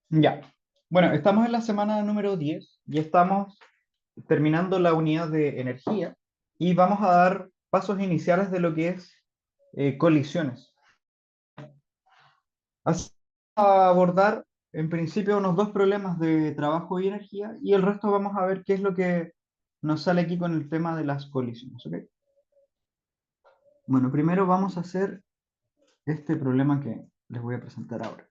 Ya. Bueno, estamos en la semana número 10 y estamos terminando la unidad de energía y vamos a dar pasos iniciales de lo que es colisiones. Así vamos a abordar en principio unos dos problemas de trabajo y energía y el resto vamos a ver qué es lo que nos sale aquí con el tema de las colisiones. ¿Ok? Bueno, primero vamos a hacer este problema que les voy a presentar ahora.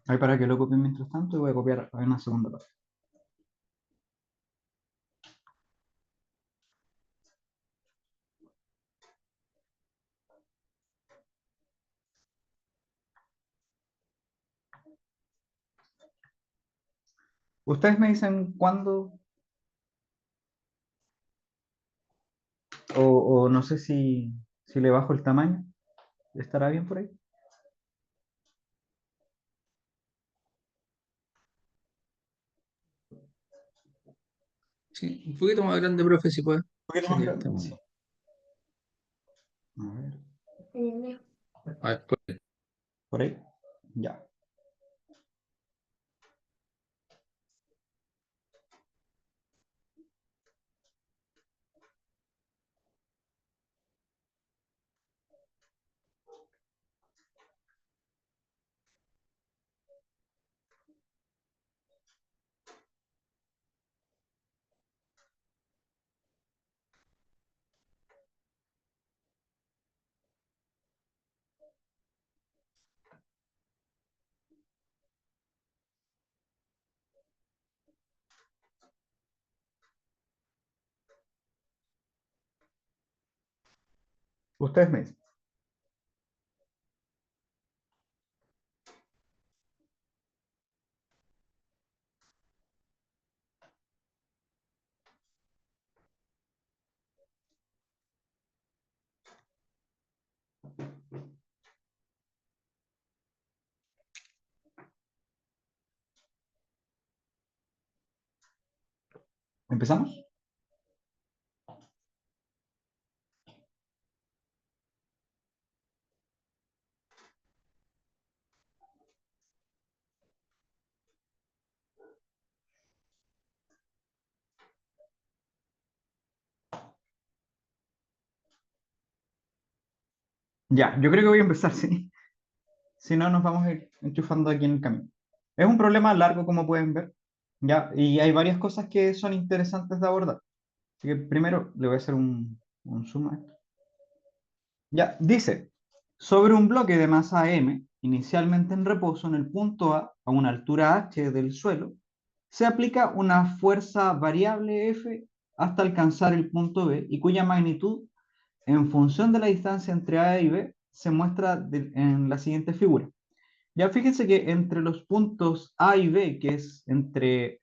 Ahí para que lo copien mientras tanto y voy a copiar en una segunda parte. Ustedes me dicen cuándo o no sé si le bajo el tamaño. ¿Estará bien por ahí? Sí, un poquito más grande, profe, si puede. Un poquito más Sería grande. estamos. Sí. A ver, A ver, pues. por ahí. Ya. Ustedes me dicen. ¿Empezamos? Ya, yo creo que voy a empezar, sí. Si no, nos vamos a ir enchufando aquí en el camino. Es un problema largo, como pueden ver, ya, y hay varias cosas que son interesantes de abordar. Así que primero le voy a hacer un zoom a esto. Ya, dice, sobre un bloque de masa m, inicialmente en reposo en el punto a una altura h del suelo, se aplica una fuerza variable F hasta alcanzar el punto B y cuya magnitud, en función de la distancia entre A y B, se muestra en la siguiente figura. Ya fíjense que entre los puntos A y B, que es entre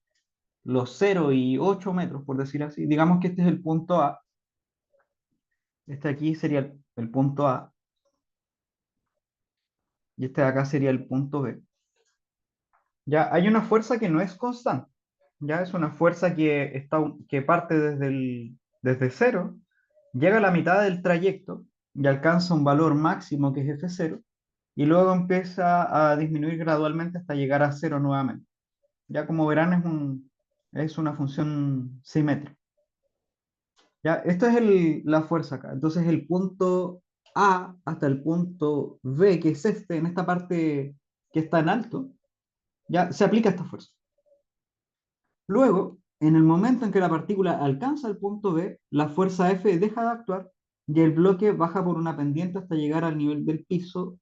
los 0 y 8 metros, por decir así, digamos que este es el punto A, este aquí sería el punto A y este de acá sería el punto B. Ya hay una fuerza que no es constante, ya es una fuerza que parte desde cero, llega a la mitad del trayecto y alcanza un valor máximo que es F0 y luego empieza a disminuir gradualmente hasta llegar a cero nuevamente. Ya como verán es una función simétrica. Ya, esto es la fuerza acá. Entonces el punto A hasta el punto B, que es este, en esta parte que está en alto, ya se aplica esta fuerza. Luego, en el momento en que la partícula alcanza el punto B, la fuerza F deja de actuar y el bloque baja por una pendiente hasta llegar al nivel del piso.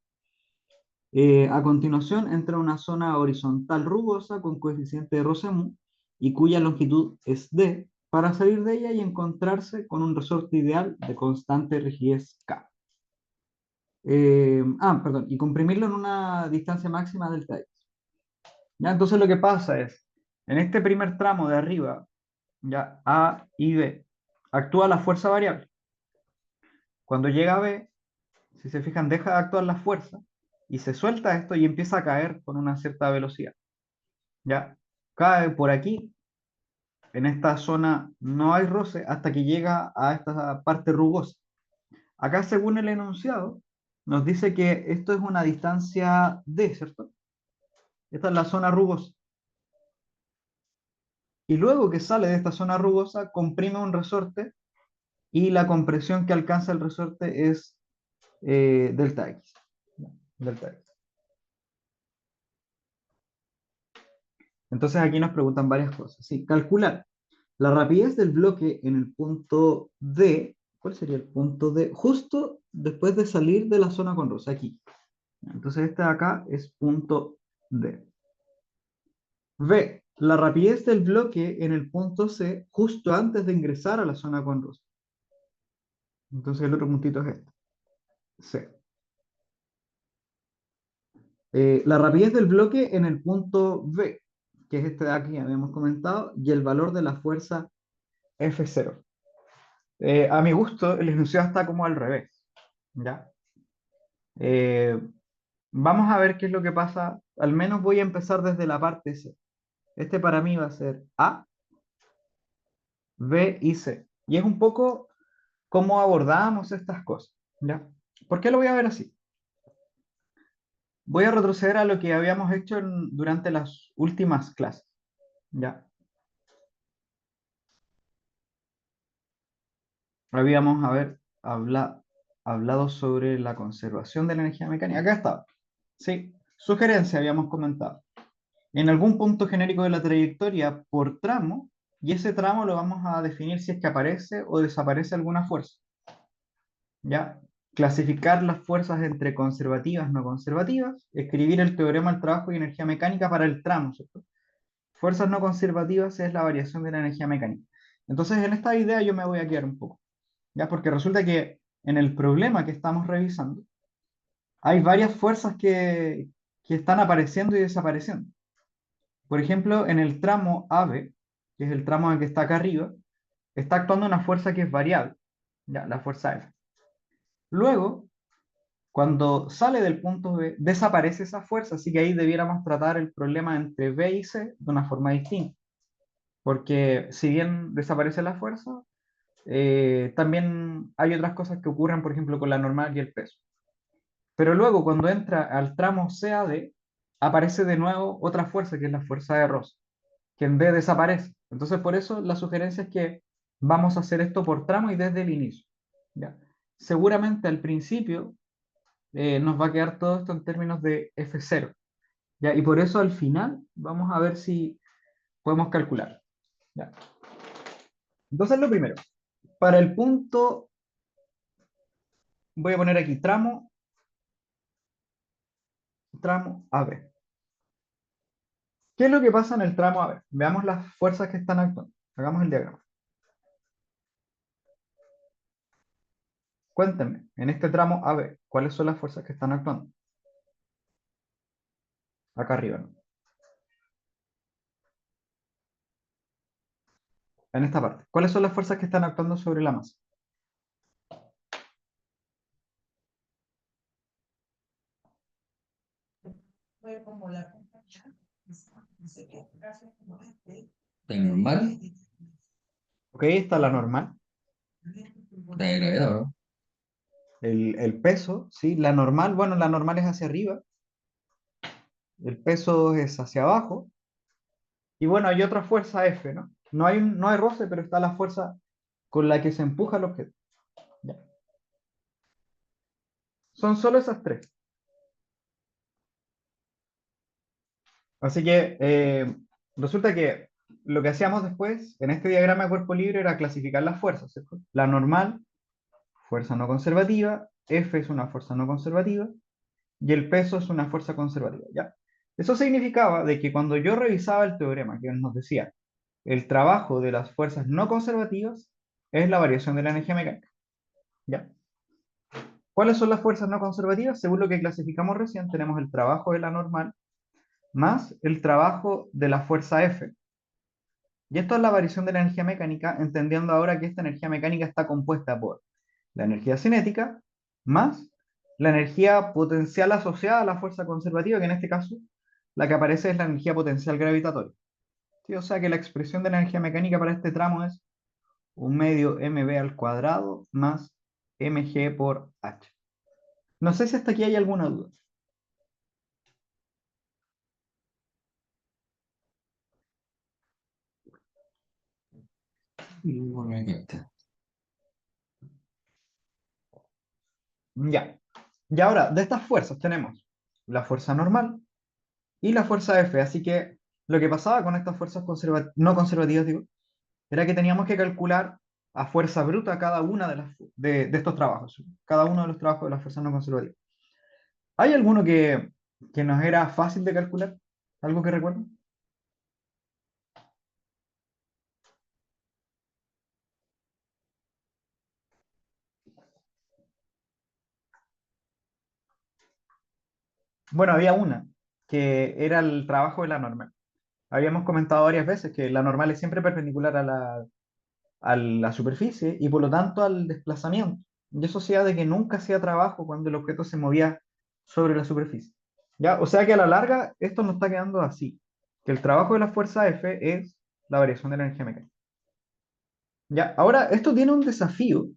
A continuación, entra una zona horizontal rugosa con coeficiente de Rosse-Mu y cuya longitud es D para salir de ella y encontrarse con un resorte ideal de constante rigidez K. Perdón, y comprimirlo en una distancia máxima del X. ¿Ya? Entonces lo que pasa es, en este primer tramo de arriba, ya A y B, actúa la fuerza variable. Cuando llega a B, si se fijan, deja de actuar la fuerza y se suelta esto y empieza a caer con una cierta velocidad. ¿Ya? Cae por aquí, en esta zona no hay roce hasta que llega a esta parte rugosa. Acá, según el enunciado, nos dice que esto es una distancia D, ¿cierto? Esta es la zona rugosa. Y luego que sale de esta zona rugosa, comprime un resorte y la compresión que alcanza el resorte es delta X. Delta X. Entonces aquí nos preguntan varias cosas. Sí, calcular la rapidez del bloque en el punto D. ¿Cuál sería el punto D? Justo después de salir de la zona con rosa, aquí. Entonces este de acá es punto D. V, la rapidez del bloque en el punto C justo antes de ingresar a la zona con rosa. Entonces el otro puntito es este, C. La rapidez del bloque en el punto V, que es este de aquí, habíamos comentado, y el valor de la fuerza F0. A mi gusto, el enunciado está como al revés. ¿Ya? Eh, Vamos a ver qué es lo que pasa. Al menos voy a empezar desde la parte C. Este para mí va a ser A, B y C. Y es un poco cómo abordamos estas cosas. ¿Ya? ¿Por qué lo voy a ver así? Voy a retroceder a lo que habíamos hecho durante las últimas clases. ¿Ya? Habíamos hablado sobre la conservación de la energía mecánica. Acá está. Sí, sugerencia habíamos comentado. En algún punto genérico de la trayectoria por tramo, y ese tramo lo vamos a definir si es que aparece o desaparece alguna fuerza. ¿Ya? Clasificar las fuerzas entre conservativas y no conservativas, escribir el teorema del trabajo y energía mecánica para el tramo, ¿cierto? Fuerzas no conservativas es la variación de la energía mecánica. Entonces, en esta idea yo me voy a quedar un poco, ¿ya? Porque resulta que en el problema que estamos revisando, hay varias fuerzas que están apareciendo y desapareciendo. Por ejemplo, en el tramo AB, que es el tramo que está acá arriba, está actuando una fuerza que es variable, ¿ya? La fuerza F. Luego, cuando sale del punto B, desaparece esa fuerza, así que ahí debiéramos tratar el problema entre B y C de una forma distinta, porque si bien desaparece la fuerza, también hay otras cosas que ocurren, por ejemplo, con la normal y el peso. Pero luego, cuando entra al tramo CAD, aparece de nuevo otra fuerza, que es la fuerza de Ross, que en B desaparece. Entonces, por eso la sugerencia es que vamos a hacer esto por tramo y desde el inicio. ¿Ya? Seguramente al principio nos va a quedar todo esto en términos de F0. ¿Ya? Y por eso al final vamos a ver si podemos calcular. ¿Ya? Entonces, lo primero, para el punto, voy a poner aquí tramo AB. ¿Qué es lo que pasa en el tramo AB? Veamos las fuerzas que están actuando. Hagamos el diagrama. Cuéntenme, en este tramo AB, ¿cuáles son las fuerzas que están actuando? Acá arriba, ¿no? En esta parte. ¿Cuáles son las fuerzas que están actuando sobre la masa? ¿La normal? Ok, está la normal. La de gravedad, ¿no? El peso, ¿sí? La normal, bueno, la normal es hacia arriba. El peso es hacia abajo. Y bueno, hay otra fuerza F, ¿no? No hay roce, pero está la fuerza con la que se empuja el objeto. Ya. Son solo esas tres. Así que resulta que lo que hacíamos después en este diagrama de cuerpo libre era clasificar las fuerzas, ¿cierto? La normal, fuerza no conservativa, F es una fuerza no conservativa y el peso es una fuerza conservativa, ¿ya? Eso significaba de que cuando yo revisaba el teorema que nos decía el trabajo de las fuerzas no conservativas es la variación de la energía mecánica, ¿ya? ¿Cuáles son las fuerzas no conservativas? Según lo que clasificamos recién, tenemos el trabajo de la normal más el trabajo de la fuerza F. Y esto es la variación de la energía mecánica, entendiendo ahora que esta energía mecánica está compuesta por la energía cinética más la energía potencial asociada a la fuerza conservativa, que en este caso la que aparece es la energía potencial gravitatoria. ¿Sí? O sea que la expresión de la energía mecánica para este tramo es un medio mv al cuadrado más mg por h. No sé si hasta aquí hay alguna duda. Igualmente. Ya. Y ahora, de estas fuerzas tenemos la fuerza normal y la fuerza F. Así que lo que pasaba con estas fuerzas no conservativas, digo, era que teníamos que calcular a fuerza bruta cada una de estos trabajos, cada uno de los trabajos de las fuerzas no conservativas. ¿Hay alguno que nos era fácil de calcular? ¿Algo que recuerden? Bueno, había una, que era el trabajo de la normal. Habíamos comentado varias veces que la normal es siempre perpendicular a la superficie y por lo tanto al desplazamiento. Y eso hacía de que nunca hacía trabajo cuando el objeto se movía sobre la superficie. ¿Ya? O sea que a la larga esto nos está quedando así, que el trabajo de la fuerza F es la variación de la energía mecánica. ¿Ya? Ahora, esto tiene un desafío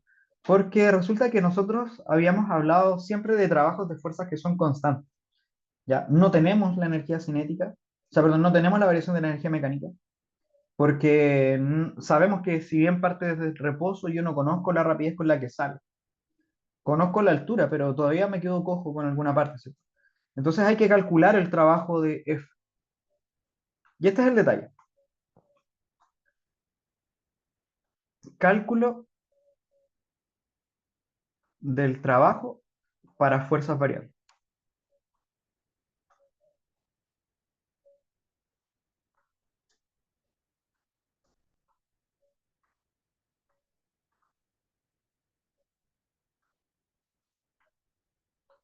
porque resulta que nosotros habíamos hablado siempre de trabajos de fuerzas que son constantes. ¿Ya? No tenemos la energía cinética, o sea, perdón, no tenemos la variación de la energía mecánica, porque sabemos que si bien parte desde el reposo, yo no conozco la rapidez con la que sale. Conozco la altura, pero todavía me quedo cojo con alguna parte, ¿cierto? Entonces hay que calcular el trabajo de F. Y este es el detalle. Cálculo del trabajo para fuerzas variables.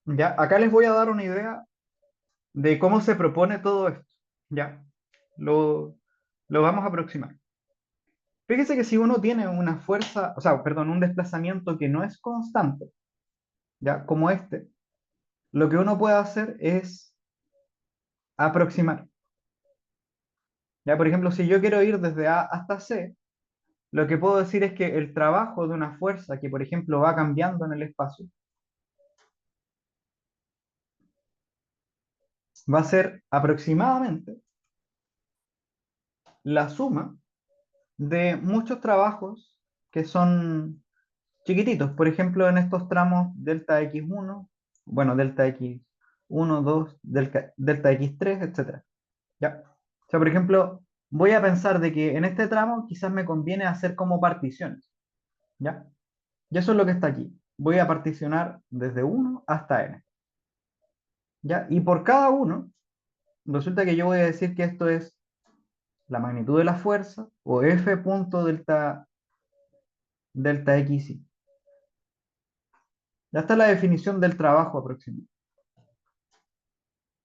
¿Ya? Acá les voy a dar una idea de cómo se propone todo esto. ¿Ya? Lo, lo vamos a aproximar. Fíjese que si uno tiene una fuerza, o sea, perdón, un desplazamiento que no es constante, ¿ya? Como este, lo que uno puede hacer es aproximar. ¿Ya? Por ejemplo, si yo quiero ir desde A hasta C, lo que puedo decir es que el trabajo de una fuerza que, por ejemplo, va cambiando en el espacio, va a ser aproximadamente la suma de muchos trabajos que son chiquititos. Por ejemplo, en estos tramos delta X1, bueno, delta X1, 2, delta X3, etcétera. ¿Ya? O sea, por ejemplo, voy a pensar de que en este tramo quizás me conviene hacer como particiones. ¿Ya? Y eso es lo que está aquí. Voy a particionar desde 1 hasta n. ¿Ya? Y por cada uno, resulta que yo voy a decir que esto es la magnitud de la fuerza o F punto delta XY. Ya está la definición del trabajo aproximado.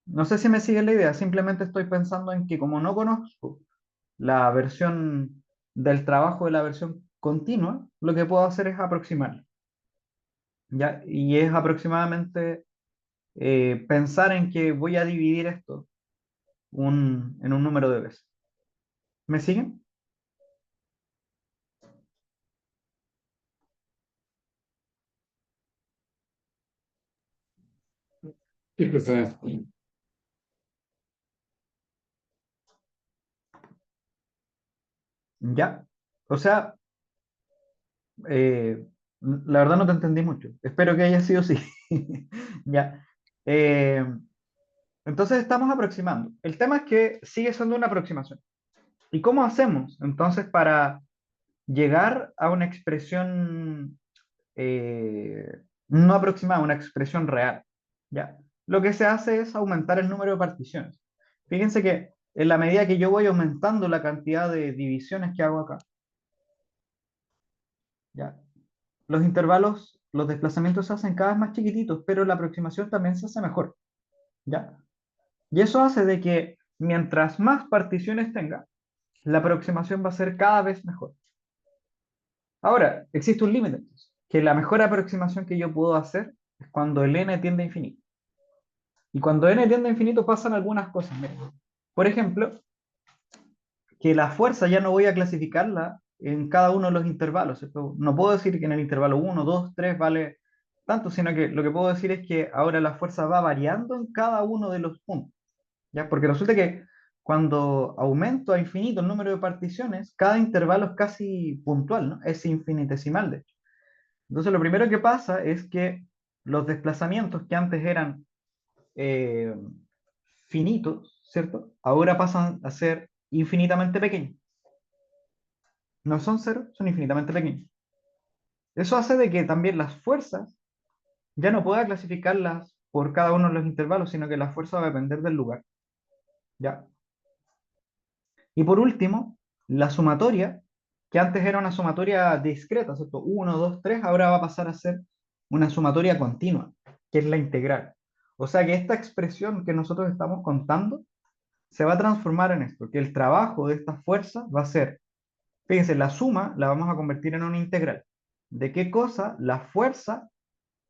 No sé si me sigue la idea, simplemente estoy pensando en que como no conozco la versión del trabajo de la versión continua, lo que puedo hacer es aproximar. ¿Ya? Y es aproximadamente pensar en que voy a dividir esto en un número de veces. ¿Me siguen? Sí, profe. ¿Ya? O sea, la verdad no te entendí mucho. Espero que haya sido así. ¿Ya? Eh, entonces estamos aproximando. El tema es que sigue siendo una aproximación. ¿Y cómo hacemos entonces para llegar a una expresión no aproximada, una expresión real? ¿Ya? Lo que se hace es aumentar el número de particiones. Fíjense que en la medida que yo voy aumentando la cantidad de divisiones que hago acá, ¿ya? Los intervalos, los desplazamientos se hacen cada vez más chiquititos, pero la aproximación también se hace mejor, ¿ya? Y eso hace de que mientras más particiones tenga, la aproximación va a ser cada vez mejor. Ahora, existe un límite, entonces, que la mejor aproximación que yo puedo hacer es cuando el n tiende a infinito. Y cuando n tiende a infinito pasan algunas cosas. Mira. Por ejemplo, que la fuerza ya no voy a clasificarla en cada uno de los intervalos, ¿cierto? No puedo decir que en el intervalo 1, 2, 3 vale tanto, sino que lo que puedo decir es que ahora la fuerza va variando en cada uno de los puntos, ¿ya? Porque resulta que cuando aumento a infinito el número de particiones, cada intervalo es casi puntual, ¿no? Es infinitesimal, de hecho. Entonces, lo primero que pasa es que los desplazamientos que antes eran eh, finitos, ¿cierto? Ahora pasan a ser infinitamente pequeños. No son cero, son infinitamente pequeños. Eso hace de que también las fuerzas ya no pueda clasificarlas por cada uno de los intervalos, sino que la fuerza va a depender del lugar. ¿Ya? Y por último, la sumatoria, que antes era una sumatoria discreta, ¿cierto? 1, 2, 3, ahora va a pasar a ser una sumatoria continua, que es la integral. O sea que esta expresión que nosotros estamos contando se va a transformar en esto, que el trabajo de esta fuerza va a ser, fíjense, la suma la vamos a convertir en una integral. ¿De qué cosa? La fuerza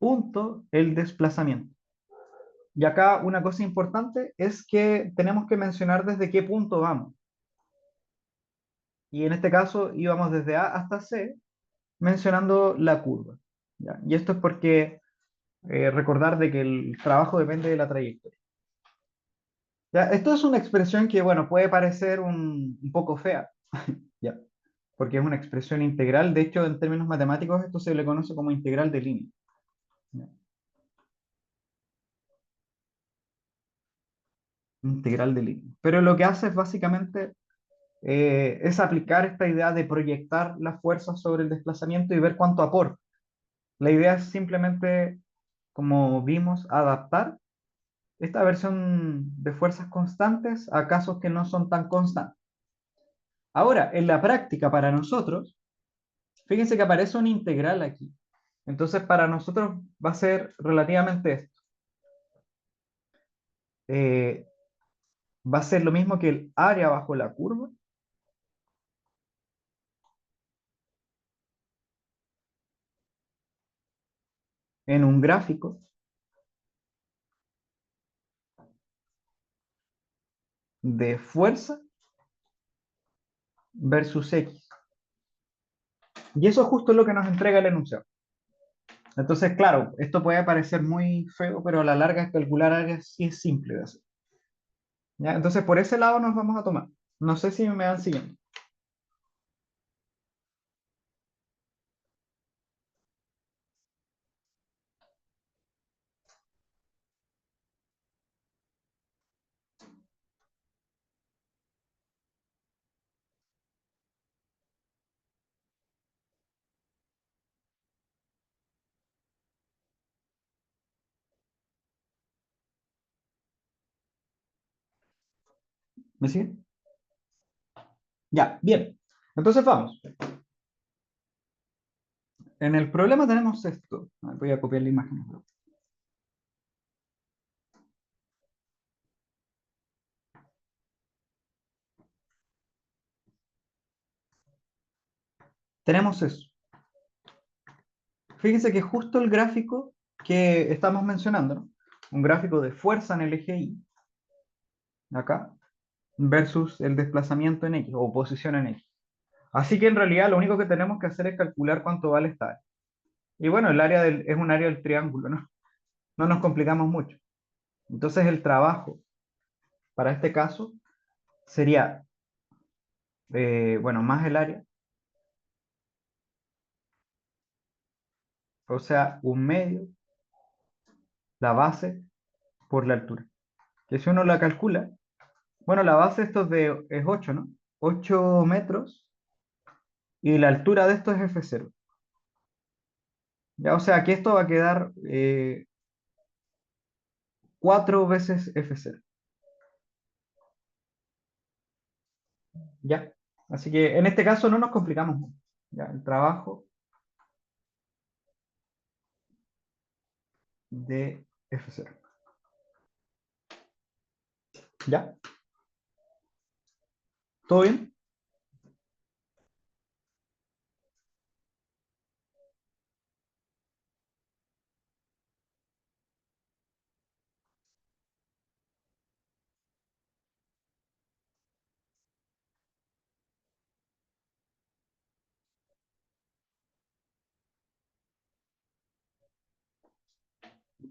punto el desplazamiento. Y acá una cosa importante es que tenemos que mencionar desde qué punto vamos. Y en este caso íbamos desde A hasta C mencionando la curva. ¿Ya? Y esto es porque recordar de que el trabajo depende de la trayectoria. ¿Ya? Esto es una expresión que, bueno, puede parecer un poco fea, ¿ya? Porque es una expresión integral. De hecho, en términos matemáticos, esto se le conoce como integral de línea. ¿Ya? Integral de línea. Pero lo que hace es básicamente es aplicar esta idea de proyectar la fuerza sobre el desplazamiento y ver cuánto aporta. La idea es simplemente, como vimos, adaptar esta versión de fuerzas constantes a casos que no son tan constantes. Ahora, en la práctica para nosotros, fíjense que aparece una integral aquí. Entonces, para nosotros va a ser relativamente esto. Eh, va a ser lo mismo que el área bajo la curva en un gráfico de fuerza versus X. Y eso es justo lo que nos entrega el enunciado. Entonces, claro, esto puede parecer muy feo, pero a la larga calcular áreas sí es simple de hacer. ¿Ya? Entonces, por ese lado nos vamos a tomar. No sé si me van siguiendo. ¿Me siguen? Ya, bien. Entonces vamos. En el problema tenemos esto. Voy a copiar la imagen. Tenemos eso. Fíjense que justo el gráfico que estamos mencionando, ¿no? Un gráfico de fuerza en el eje Y, acá, versus el desplazamiento en X o posición en X. Así que en realidad lo único que tenemos que hacer es calcular cuánto vale esta área. Y bueno, es un área del triángulo, ¿no? No nos complicamos mucho. Entonces el trabajo para este caso sería, bueno, más el área, o sea, un medio, la base por la altura. Que si uno la calcula, bueno, la base esto es 8, ¿no? 8 metros y la altura de esto es F0. Ya, o sea, que esto va a quedar 4 veces F0. Ya. Así que en este caso no nos complicamos mucho. Ya, el trabajo de F0. ¿Ya? ¿Todo bien?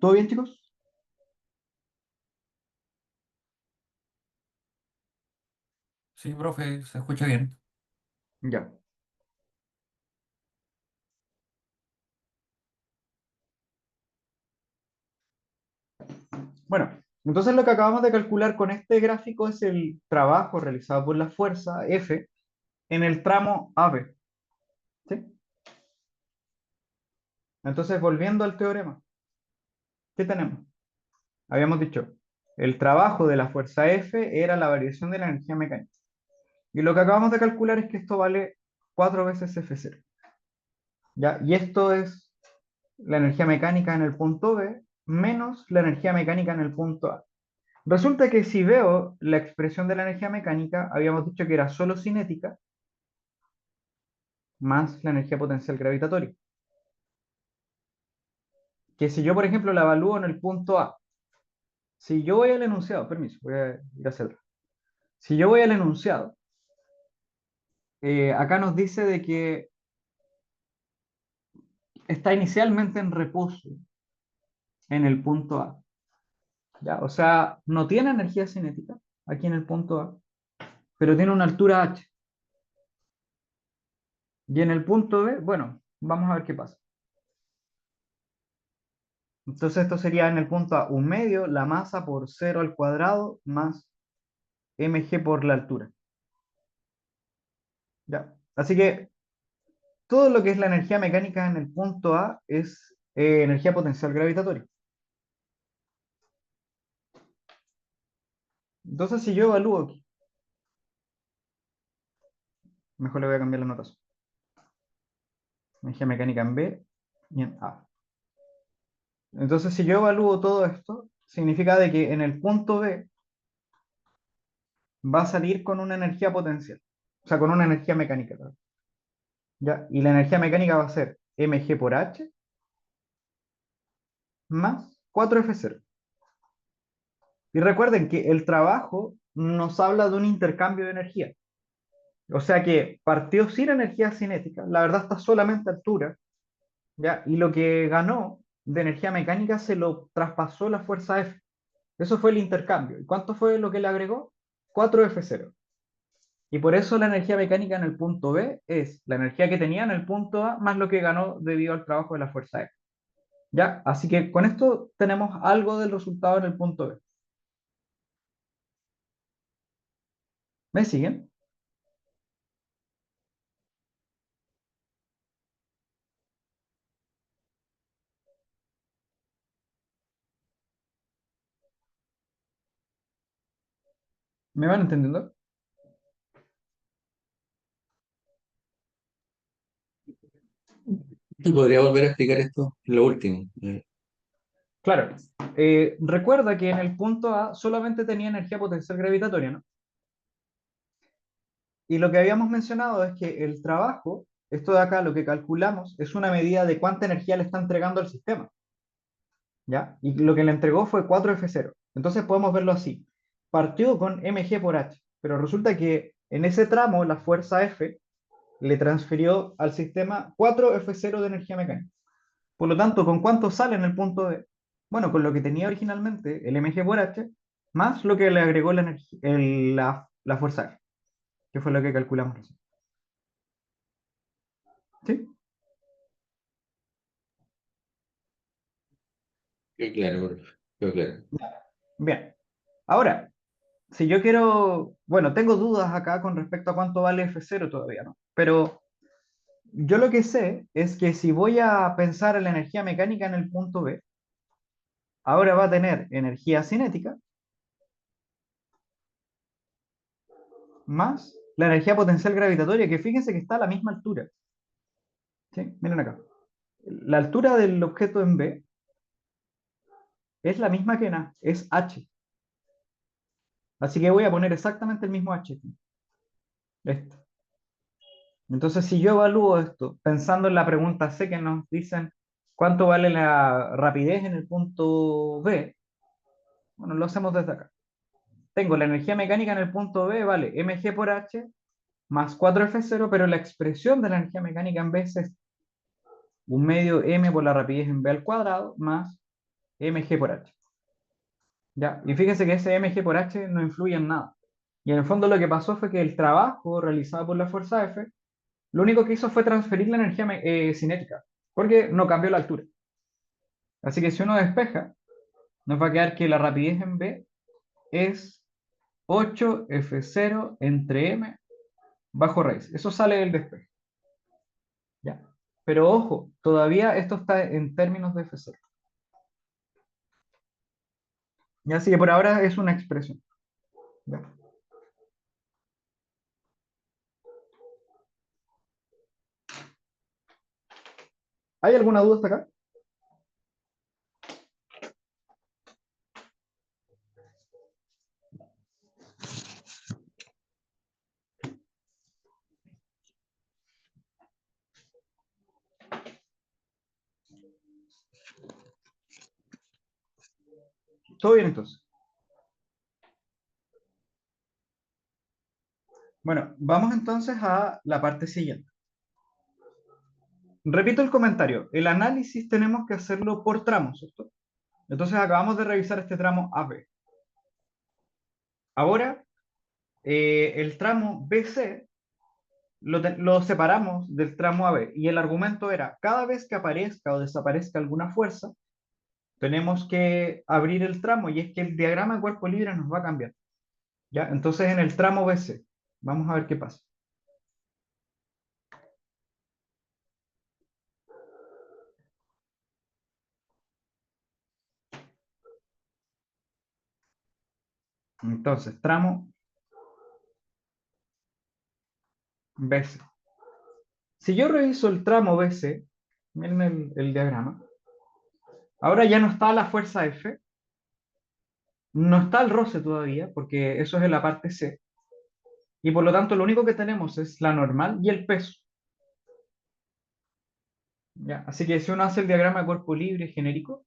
¿Todo bien, chicos? Sí, profe, se escucha bien. Ya. Bueno, entonces lo que acabamos de calcular con este gráfico es el trabajo realizado por la fuerza F en el tramo AB. ¿Sí? Entonces, volviendo al teorema, ¿qué tenemos? Habíamos dicho, el trabajo de la fuerza F era la variación de la energía mecánica. Y lo que acabamos de calcular es que esto vale 4 veces F0. ¿Ya? Y esto es la energía mecánica en el punto B menos la energía mecánica en el punto A. Resulta que si veo la expresión de la energía mecánica, habíamos dicho que era solo cinética más la energía potencial gravitatoria. Que si yo, por ejemplo, la evalúo en el punto A, si yo voy al enunciado, permiso, voy a ir hacia atrás. Si yo voy al enunciado, acá nos dice de que está inicialmente en reposo en el punto A. ¿Ya? O sea, no tiene energía cinética aquí en el punto A, pero tiene una altura h. Y en el punto B, bueno, vamos a ver qué pasa. Entonces esto sería en el punto A, un medio, la masa por 0 al cuadrado más mg por la altura. ¿Ya? Así que todo lo que es la energía mecánica en el punto A es energía potencial gravitatoria. Entonces si yo evalúo aquí, mejor le voy a cambiar la notación. Energía mecánica en B y en A. Entonces si yo evalúo todo esto, significa de que en el punto B va a salir con una energía potencial. O sea, con una energía mecánica. ¿Ya? Y la energía mecánica va a ser mg por h más 4F0. Y recuerden que el trabajo nos habla de un intercambio de energía. O sea que partió sin energía cinética, la verdad está solamente a altura, ¿ya? Y lo que ganó de energía mecánica se lo traspasó la fuerza F. Eso fue el intercambio. ¿Y cuánto fue lo que le agregó? 4F0. Y por eso la energía mecánica en el punto B es la energía que tenía en el punto A más lo que ganó debido al trabajo de la fuerza F. ¿Ya? Así que con esto tenemos algo del resultado en el punto B. ¿Me siguen? ¿Me van entendiendo? ¿Te podría volver a explicar esto? Lo último. Claro. Recuerda que en el punto A solamente tenía energía potencial gravitatoria, ¿no? Y lo que habíamos mencionado es que el trabajo, esto de acá, lo que calculamos, es una medida de cuánta energía le está entregando al sistema, ¿ya? Y lo que le entregó fue 4F0. Entonces podemos verlo así. Partió con mg por h, pero resulta que en ese tramo la fuerza F le transfirió al sistema 4F0 de energía mecánica. Por lo tanto, ¿con cuánto sale en el punto D? Bueno, con lo que tenía originalmente, el mg por h, más lo que le agregó la fuerza F, que fue lo que calculamos recién. ¿Sí? Qué claro, profe. Qué claro. Bien. Ahora, si yo quiero, bueno, tengo dudas acá con respecto a cuánto vale F0 todavía, ¿no? Pero yo lo que sé es que si voy a pensar en la energía mecánica en el punto B, ahora va a tener energía cinética más la energía potencial gravitatoria, que fíjense que está a la misma altura. ¿Sí? Miren acá. La altura del objeto en B es la misma que en A, es h. Así que voy a poner exactamente el mismo h aquí. Este. Entonces, si yo evalúo esto, pensando en la pregunta C que nos dicen cuánto vale la rapidez en el punto B, bueno, lo hacemos desde acá. Tengo la energía mecánica en el punto B, vale mg por h más 4F0, pero la expresión de la energía mecánica en B es un medio m por la rapidez en B al cuadrado más mg por h. ¿Ya? Y fíjense que ese mg por h no influye en nada. Y en el fondo lo que pasó fue que el trabajo realizado por la fuerza F, lo único que hizo fue transferir la energía cinética, porque no cambió la altura. Así que si uno despeja, nos va a quedar que la rapidez en B es 8F0 entre m bajo raíz. Eso sale del despeje. ¿Ya? Pero ojo, todavía esto está en términos de F0. ¿Ya? Así que por ahora es una expresión. ¿Ya? ¿Hay alguna duda hasta acá? Todo bien entonces. Bueno, vamos entonces a la parte siguiente. Repito el comentario. El análisis tenemos que hacerlo por tramos, ¿cierto? Entonces acabamos de revisar este tramo AB. Ahora, el tramo BC lo separamos del tramo AB y el argumento era, cada vez que aparezca o desaparezca alguna fuerza, tenemos que abrir el tramo y es que el diagrama de cuerpo libre nos va a cambiar. ¿Ya? Entonces en el tramo BC, vamos a ver qué pasa. Entonces, tramo BC. Si yo reviso el tramo BC, miren el diagrama, ahora ya no está la fuerza F, no está el roce todavía, porque eso es en la parte C, y por lo tanto lo único que tenemos es la normal y el peso. ¿Ya? Así que si uno hace el diagrama de cuerpo libre genérico,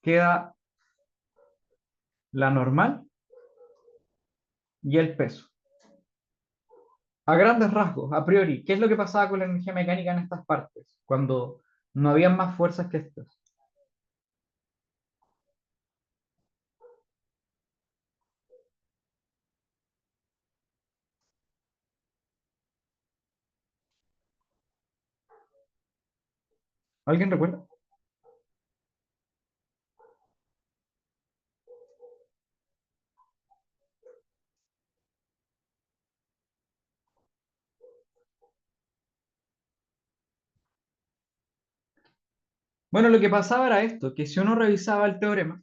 queda la normal y el peso. A grandes rasgos, a priori, ¿qué es lo que pasaba con la energía mecánica en estas partes? Cuando no habían más fuerzas que estas. ¿Alguien recuerda? Bueno, lo que pasaba era esto, que si uno revisaba el teorema,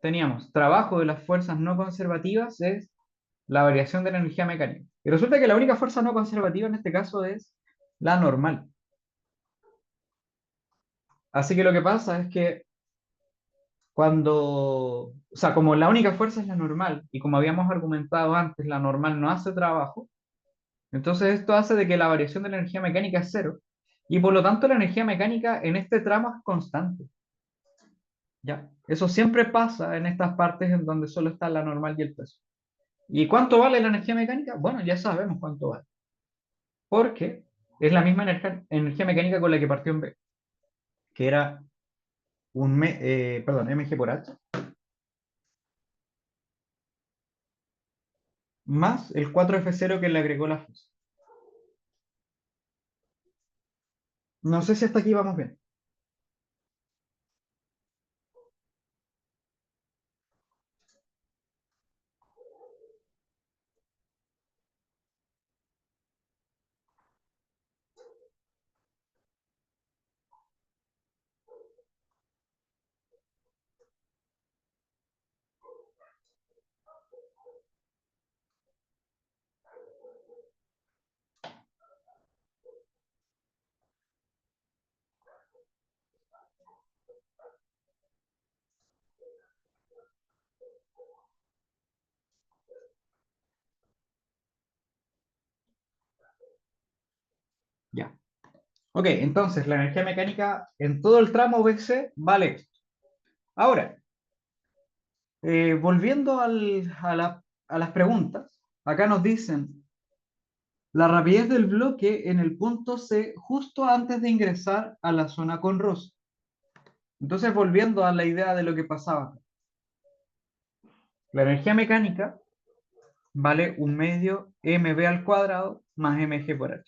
teníamos trabajo de las fuerzas no conservativas es la variación de la energía mecánica. Y resulta que la única fuerza no conservativa en este caso es la normal. Así que lo que pasa es que o sea, como la única fuerza es la normal, y como habíamos argumentado antes, la normal no hace trabajo, entonces esto hace de que la variación de la energía mecánica es cero, y por lo tanto la energía mecánica en este tramo es constante. ¿Ya? Eso siempre pasa en estas partes en donde solo está la normal y el peso. ¿Y cuánto vale la energía mecánica? Bueno, ya sabemos cuánto vale, porque es la misma energía mecánica con la que partió en B, que era perdón, mg por h, más el 4F0 que le agregó la fuerza. No sé si hasta aquí vamos bien. Ya. Ok, entonces la energía mecánica en todo el tramo BC vale esto. Ahora, volviendo a las preguntas, acá nos dicen la rapidez del bloque en el punto C justo antes de ingresar a la zona con roce. Entonces, volviendo a la idea de lo que pasaba, la energía mecánica vale un medio mv al cuadrado más mg por h.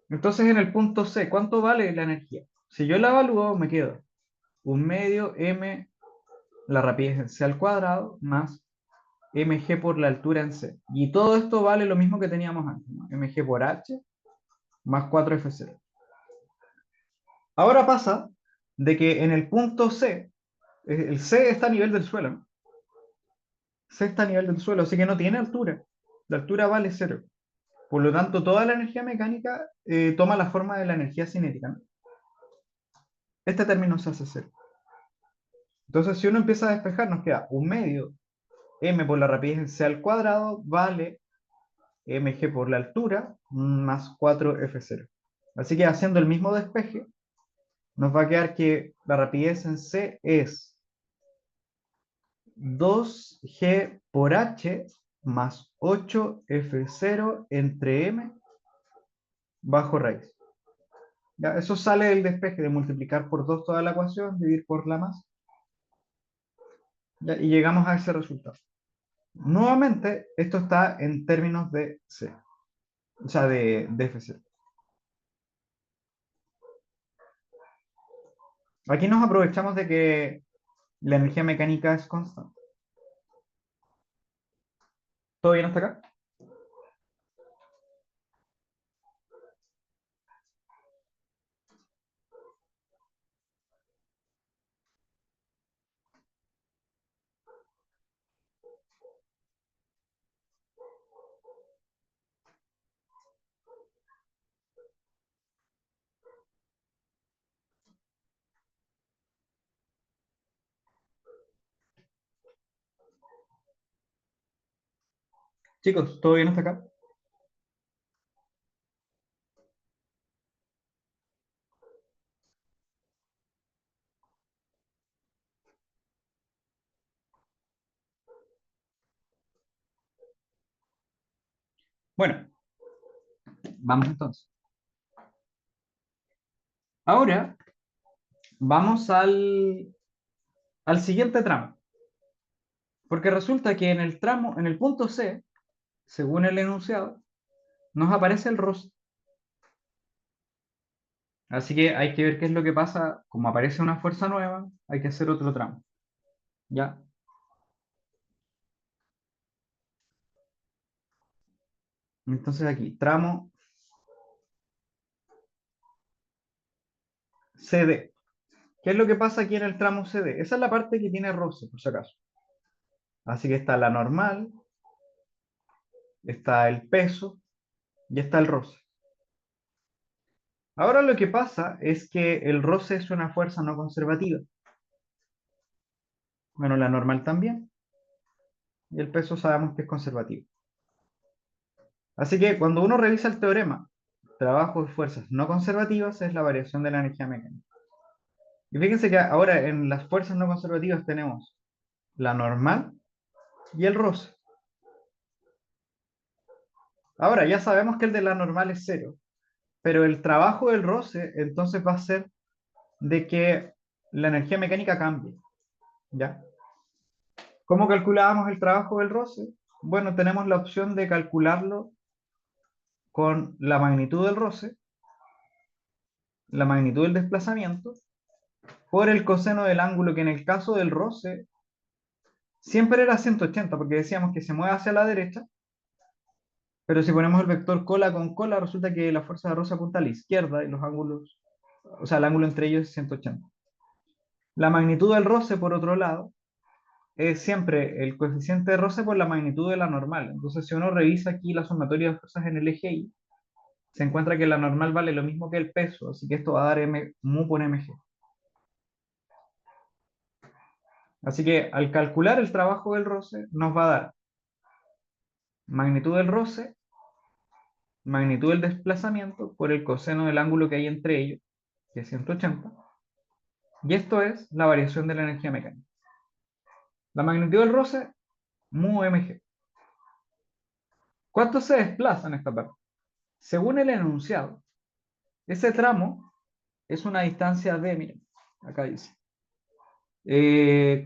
Entonces, en el punto C, ¿cuánto vale la energía? Si yo la evalúo, me quedo un medio m, la rapidez en c al cuadrado, más mg por la altura en c. Y todo esto vale lo mismo que teníamos antes, ¿no? Mg por h más 4f0. Ahora pasa de que en el punto C, el C está a nivel del suelo, ¿no? C está a nivel del suelo, así que no tiene altura. La altura vale cero. Por lo tanto, toda la energía mecánica toma la forma de la energía cinética, ¿no? Este término se hace cero. Entonces, si uno empieza a despejar, nos queda un medio m por la rapidez en c al cuadrado vale mg por la altura más 4f0. Así que haciendo el mismo despeje, nos va a quedar que la rapidez en c es 2g por h más 8f0 entre m bajo raíz. ¿Ya? Eso sale del despeje de multiplicar por 2 toda la ecuación, dividir por la masa, ¿ya? Y llegamos a ese resultado. Nuevamente, esto está en términos de C, o sea, de F0. Aquí nos aprovechamos de que la energía mecánica es constante. ¿Todo bien hasta acá? Chicos, ¿todo bien hasta acá? Bueno, vamos entonces. Ahora vamos al siguiente tramo. Porque resulta que en el tramo, en el punto C, según el enunciado, nos aparece el roce. Así que hay que ver qué es lo que pasa. Como aparece una fuerza nueva, hay que hacer otro tramo. ¿Ya? Entonces aquí, tramo CD. ¿Qué es lo que pasa aquí en el tramo CD? Esa es la parte que tiene roce, por si acaso. Así que está la normal, está el peso y está el roce. Ahora lo que pasa es que el roce es una fuerza no conservativa. Bueno, la normal también. Y el peso sabemos que es conservativo. Así que cuando uno revisa el teorema, trabajo de fuerzas no conservativas es la variación de la energía mecánica. Y fíjense que ahora en las fuerzas no conservativas tenemos la normal y el roce. Ahora ya sabemos que el de la normal es cero, pero el trabajo del roce entonces va a ser de que la energía mecánica cambie. ¿Ya? ¿Cómo calculábamos el trabajo del roce? Bueno, tenemos la opción de calcularlo con la magnitud del roce, la magnitud del desplazamiento, por el coseno del ángulo, que en el caso del roce siempre era 180, porque decíamos que se mueve hacia la derecha, pero si ponemos el vector cola con cola, resulta que la fuerza de roce apunta a la izquierda y los ángulos, o sea, el ángulo entre ellos es 180. La magnitud del roce, por otro lado, es siempre el coeficiente de roce por la magnitud de la normal. Entonces, si uno revisa aquí la sumatoria de fuerzas en el eje Y, se encuentra que la normal vale lo mismo que el peso, así que esto va a dar m, mu por mg. Así que al calcular el trabajo del roce, nos va a dar magnitud del roce, magnitud del desplazamiento por el coseno del ángulo que hay entre ellos, que es 180, y esto es la variación de la energía mecánica. La magnitud del roce, mu mg. ¿Cuánto se desplaza en esta parte? Según el enunciado, ese tramo es una distancia d, miren, acá dice,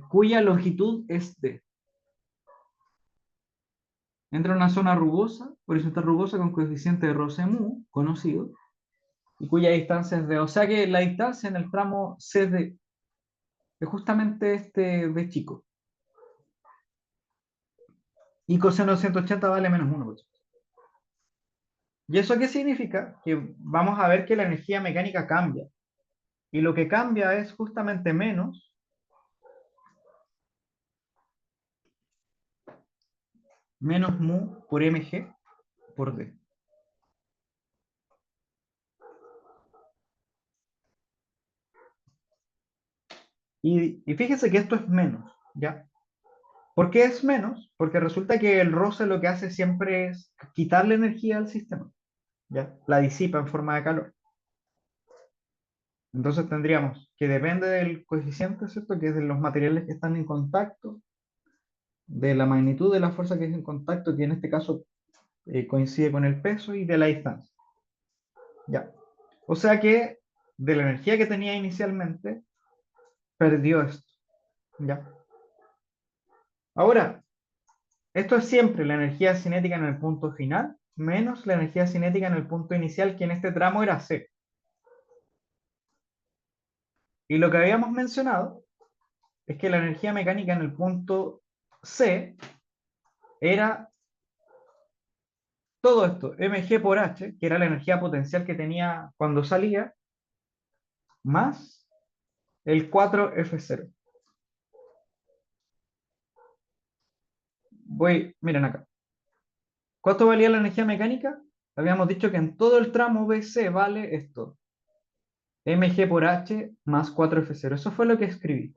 cuya longitud es d. Entra en una zona rugosa, horizontal rugosa con coeficiente de roce mu, conocido, y cuya distancia es d. O sea que la distancia en el tramo CD es justamente este d chico. Y coseno de 180 vale menos 1. ¿Y eso qué significa? Que vamos a ver que la energía mecánica cambia. Y lo que cambia es justamente menos mu por mg por d. Y fíjese que esto es menos, ¿ya? ¿Por qué es menos? Porque resulta que el roce lo que hace siempre es quitarle energía al sistema, ¿ya? La disipa en forma de calor. Entonces tendríamos que depende del coeficiente, ¿cierto? Que es de los materiales que están en contacto, de la magnitud de la fuerza que es en contacto, que en este caso coincide con el peso y de la distancia. Ya. O sea que de la energía que tenía inicialmente, perdió esto. Ya. Ahora, esto es siempre la energía cinética en el punto final, menos la energía cinética en el punto inicial, que en este tramo era C. Y lo que habíamos mencionado es que la energía mecánica en el punto C era todo esto, mg por h, que era la energía potencial que tenía cuando salía, más el 4F0. Miren acá. ¿Cuánto valía la energía mecánica? Habíamos dicho que en todo el tramo BC vale esto, mg por h más 4F0. Eso fue lo que escribí.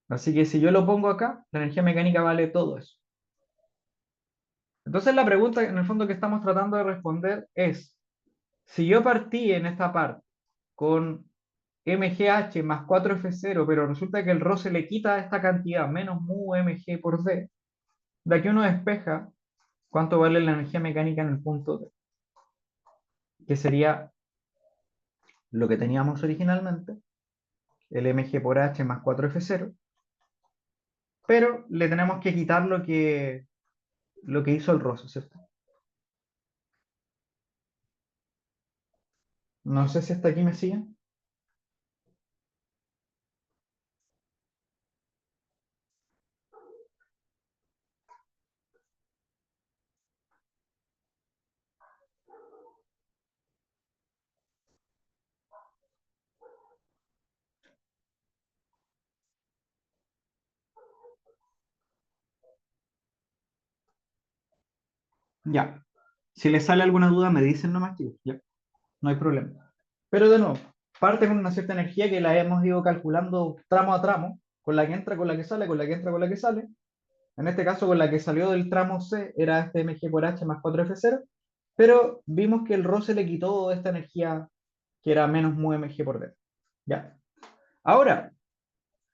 Así que si yo lo pongo acá, la energía mecánica vale todo eso. Entonces la pregunta en el fondo que estamos tratando de responder es, si yo partí en esta parte con mgh más 4F0, pero resulta que el roce le quita esta cantidad, menos mu mg por d, de aquí uno despeja cuánto vale la energía mecánica en el punto D, que sería lo que teníamos originalmente, el mg por h más 4F0, pero le tenemos que quitar lo que hizo el roce, ¿cierto? No sé si hasta aquí me siguen. Ya. Si les sale alguna duda, me dicen nomás, chicos. Ya, no hay problema. Pero de nuevo, parte con una cierta energía que la hemos ido calculando tramo a tramo, con la que entra, con la que sale, con la que entra, con la que sale. En este caso, con la que salió del tramo C era este mg por h más 4F0, pero vimos que el roce le quitó esta energía que era menos mu mg por d. ¿Ya? Ahora,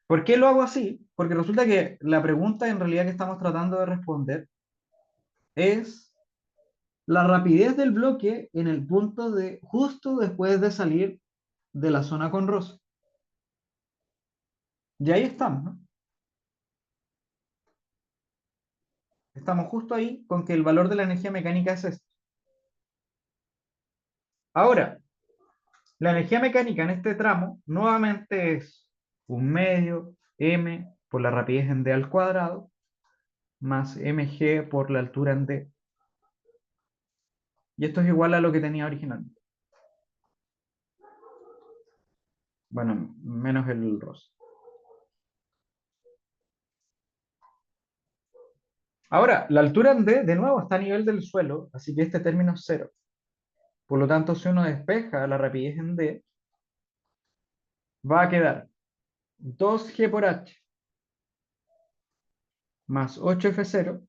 ¿por qué lo hago así? Porque resulta que la pregunta en realidad que estamos tratando de responder es la rapidez del bloque en el punto de justo después de salir de la zona con roce. Y ahí estamos, ¿no? Estamos justo ahí con que el valor de la energía mecánica es este. Ahora, la energía mecánica en este tramo nuevamente es un medio m por la rapidez en d al cuadrado más mg por la altura en d. Y esto es igual a lo que tenía originalmente. Bueno, menos el roce. Ahora, la altura en d de nuevo está a nivel del suelo, así que este término es cero. Por lo tanto, si uno despeja la rapidez en d, va a quedar 2g por h más 8F0,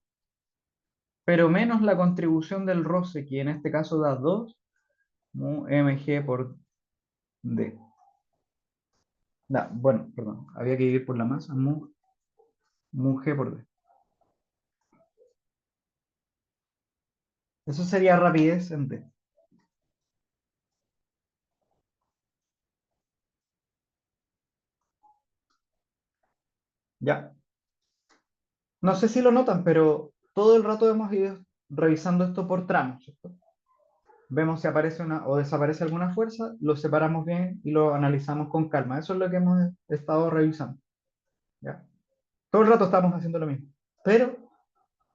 pero menos la contribución del roce, que en este caso da 2 mu mg por d. Bueno, perdón, había que ir por la masa, mu g por d. Eso sería rapidez en d. Ya. No sé si lo notan, pero todo el rato hemos ido revisando esto por tramos, ¿cierto? Vemos si aparece una o desaparece alguna fuerza, lo separamos bien y lo analizamos con calma. Eso es lo que hemos estado revisando, ¿ya? Todo el rato estamos haciendo lo mismo. Pero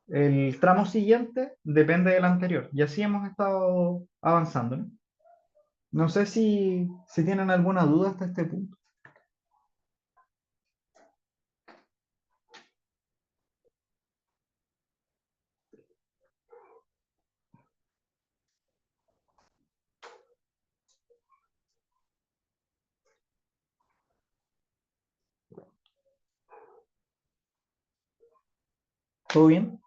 el tramo siguiente depende del anterior. Y así hemos estado avanzando, ¿no? No sé si tienen alguna duda hasta este punto. ¿Todo bien?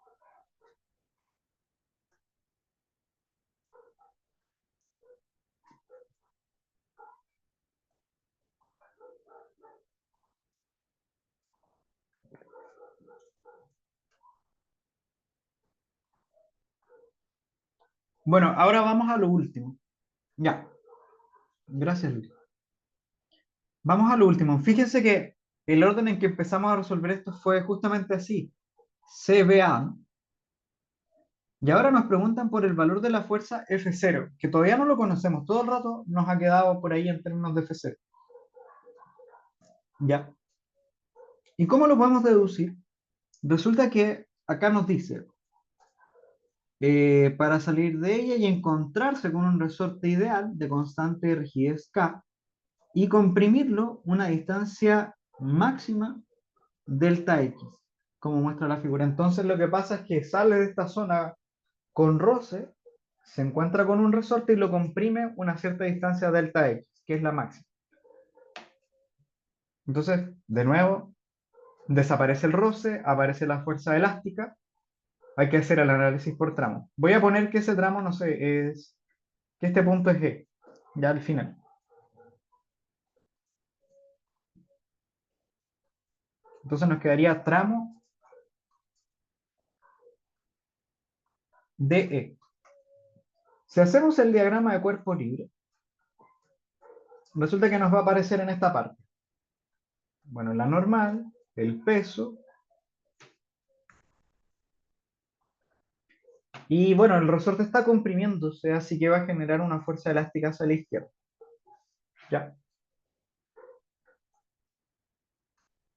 Bueno, ahora vamos a lo último. Ya, gracias, Luis. Vamos a lo último. Fíjense que el orden en que empezamos a resolver esto fue justamente así. CBA, ¿no? Y ahora nos preguntan por el valor de la fuerza F0, que todavía no lo conocemos. Todo el rato nos ha quedado por ahí en términos de F0. ¿Ya? ¿Y cómo lo podemos deducir? Resulta que acá nos dice, para salir de ella y encontrarse con un resorte ideal de constante rigidez K y comprimirlo una distancia máxima delta X, como muestra la figura. Entonces lo que pasa es que sale de esta zona con roce, se encuentra con un resorte y lo comprime una cierta distancia delta X, que es la máxima. Entonces, de nuevo, desaparece el roce, aparece la fuerza elástica, hay que hacer el análisis por tramo. Voy a poner que ese tramo, no sé, es que este punto es E, ya al final. Entonces nos quedaría tramo DE. Si hacemos el diagrama de cuerpo libre, resulta que nos va a aparecer en esta parte. Bueno, la normal, el peso, y bueno, el resorte está comprimiéndose, así que va a generar una fuerza elástica hacia la izquierda. Ya.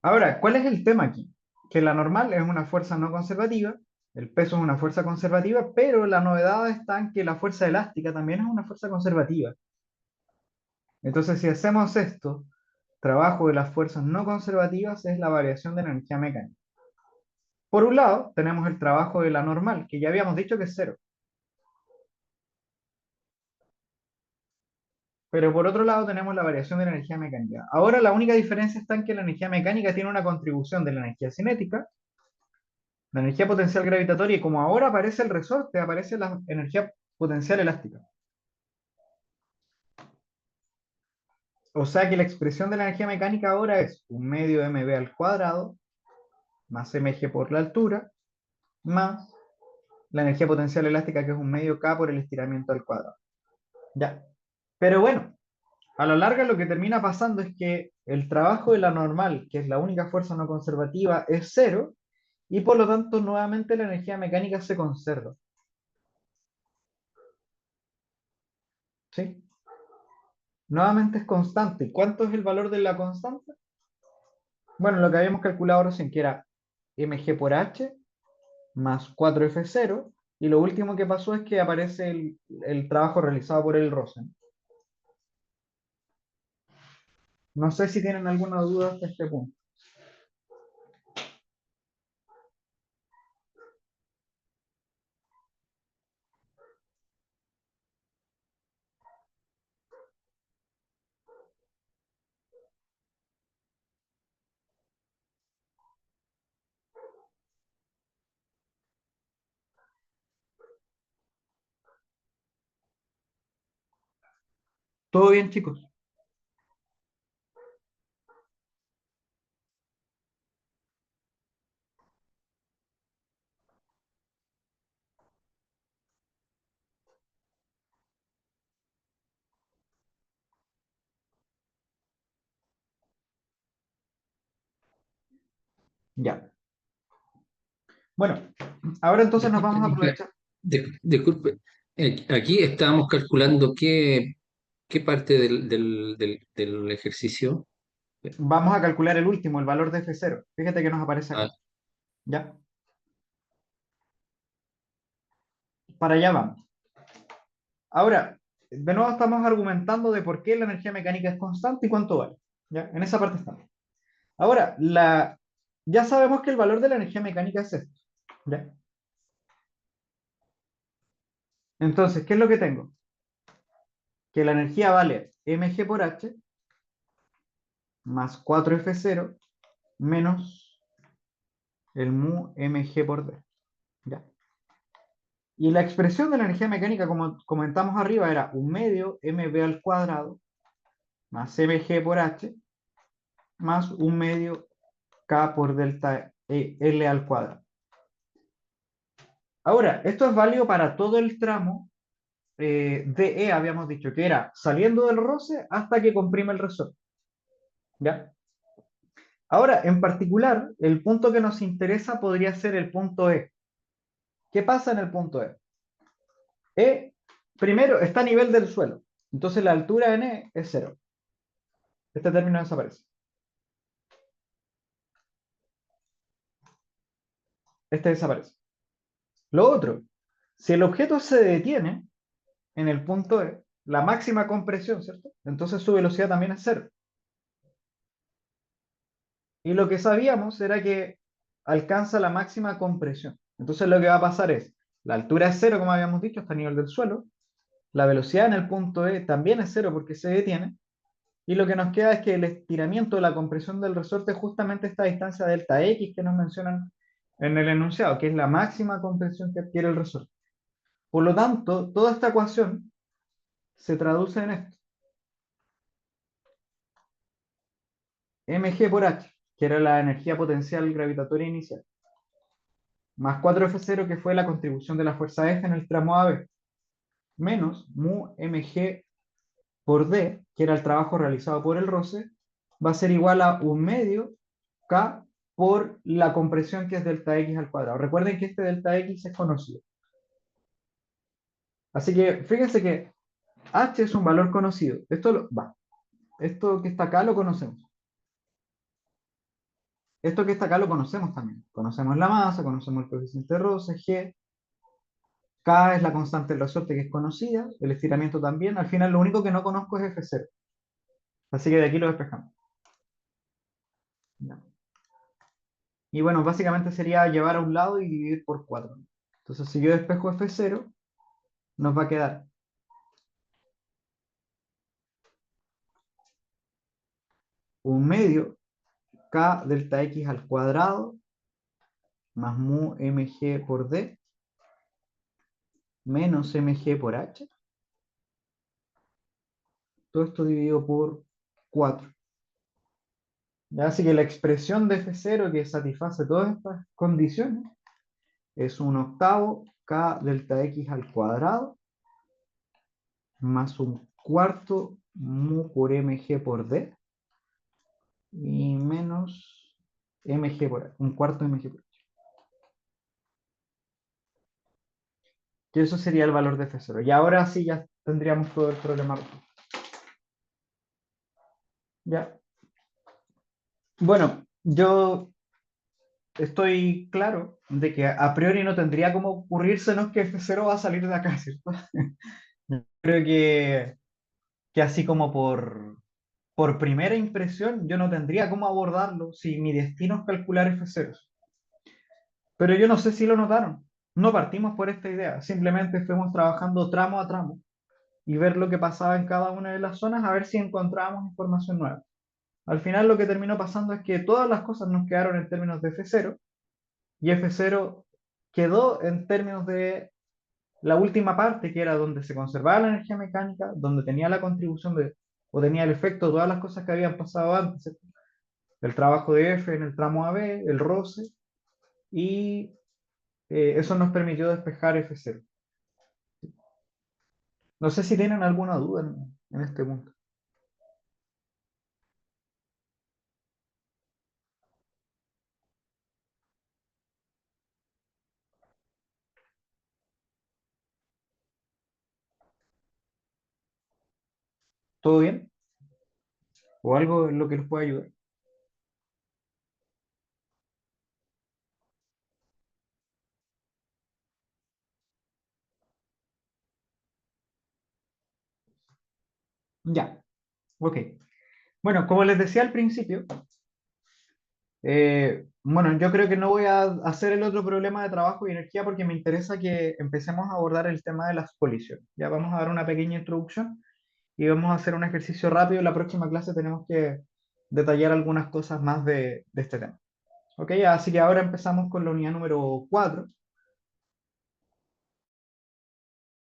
Ahora, ¿cuál es el tema aquí? Que la normal es una fuerza no conservativa, el peso es una fuerza conservativa, pero la novedad está en que la fuerza elástica también es una fuerza conservativa. Entonces, si hacemos esto, trabajo de las fuerzas no conservativas es la variación de la energía mecánica. Por un lado, tenemos el trabajo de la normal, que ya habíamos dicho que es cero. Pero por otro lado tenemos la variación de la energía mecánica. Ahora la única diferencia está en que la energía mecánica tiene una contribución de la energía cinética, la energía potencial gravitatoria, y como ahora aparece el resorte, aparece la energía potencial elástica. O sea que la expresión de la energía mecánica ahora es un medio mv al cuadrado, más mg por la altura, más la energía potencial elástica, que es un medio k por el estiramiento al cuadrado. Ya. Pero bueno, a la larga lo que termina pasando es que el trabajo de la normal, que es la única fuerza no conservativa, es cero, y por lo tanto nuevamente la energía mecánica se conserva. ¿Sí? Nuevamente es constante. ¿Cuánto es el valor de la constante? Bueno, lo que habíamos calculado recién, que era mg por h más 4f0, y lo último que pasó es que aparece el trabajo realizado por el Rosen. No sé si tienen alguna duda hasta este punto. ¿Todo bien, chicos? Ya. Bueno, ahora entonces nos Disculpe, vamos a Nicolás, aprovechar. disculpe. Aquí estábamos calculando qué parte del ejercicio. Vamos a calcular el último, el valor de F0. Fíjate que nos aparece Ah, acá. ¿Ya? Para allá vamos. Ahora, de nuevo estamos argumentando de por qué la energía mecánica es constante y cuánto vale. ¿Ya? En esa parte estamos. Ahora, ya sabemos que el valor de la energía mecánica es esto. ¿Ya? Entonces, ¿qué es lo que tengo? Que la energía vale mg por h más 4f0 menos el mu mg por d. ¿Ya? Y la expresión de la energía mecánica, como comentamos arriba, era un medio mv al cuadrado más mg por h más un medio k por delta L al cuadrado. Ahora, esto es válido para todo el tramo DE, habíamos dicho, que era saliendo del roce hasta que comprime el resorte. ¿Ya? Ahora, en particular, el punto que nos interesa podría ser el punto E. ¿Qué pasa en el punto E? E, primero, está a nivel del suelo. Entonces la altura en E es cero. Este término desaparece. Este desaparece. Lo otro, si el objeto se detiene en el punto E, la máxima compresión, ¿cierto? Entonces su velocidad también es cero. Y lo que sabíamos era que alcanza la máxima compresión. Entonces lo que va a pasar es, la altura es cero, como habíamos dicho, hasta el nivel del suelo. La velocidad en el punto E también es cero porque se detiene. Y lo que nos queda es que el estiramiento de la compresión del resorte es justamente esta distancia delta X que nos mencionan en el enunciado, que es la máxima compresión que adquiere el resorte. Por lo tanto, toda esta ecuación se traduce en esto. Mg por H, que era la energía potencial gravitatoria inicial, más 4F0, que fue la contribución de la fuerza F en el tramo AB, menos mu mg por D, que era el trabajo realizado por el roce, va a ser igual a un medio K por la compresión que es delta X al cuadrado. Recuerden que este delta X es conocido. Así que fíjense que H es un valor conocido. Esto que está acá lo conocemos. Esto que está acá lo conocemos también. Conocemos la masa, conocemos el coeficiente de roce, G. K es la constante del resorte que es conocida, el estiramiento también. Al final lo único que no conozco es F0. Así que de aquí lo despejamos. Ya. Y bueno, básicamente sería llevar a un lado y dividir por 4. Entonces, si yo despejo F0, nos va a quedar un medio K delta X al cuadrado más mu mg por D menos mg por H. Todo esto dividido por 4. ¿Ya? Así que la expresión de F0 que satisface todas estas condiciones es un octavo K delta X al cuadrado más un cuarto mu por mg por D y menos mg por H, un cuarto mg por H. Que eso sería el valor de F0. Y ahora sí ya tendríamos todo el problema resuelto. Ya. Bueno, yo estoy claro de que a priori no tendría como ocurrírsenos que F0 va a salir de acá, ¿cierto? Creo que así como por primera impresión yo no tendría cómo abordarlo si mi destino es calcular F0. Pero yo no sé si lo notaron. No partimos por esta idea, simplemente fuimos trabajando tramo a tramo y ver lo que pasaba en cada una de las zonas a ver si encontrábamos información nueva. Al final lo que terminó pasando es que todas las cosas nos quedaron en términos de F0 y F0 quedó en términos de la última parte, que era donde se conservaba la energía mecánica, donde tenía la contribución o tenía el efecto de todas las cosas que habían pasado antes, ¿cierto? El trabajo de F en el tramo AB, el roce, y eso nos permitió despejar F0. No sé si tienen alguna duda en este punto. ¿Todo bien? ¿O algo en lo que los pueda ayudar? Ya, ok. Bueno, como les decía al principio, bueno, yo creo que no voy a hacer el otro problema de trabajo y energía porque me interesa que empecemos a abordar el tema de las colisiones. Ya vamos a dar una pequeña introducción y vamos a hacer un ejercicio rápido. En la próxima clase tenemos que detallar algunas cosas más de este tema. Ok, así que ahora empezamos con la unidad número 4,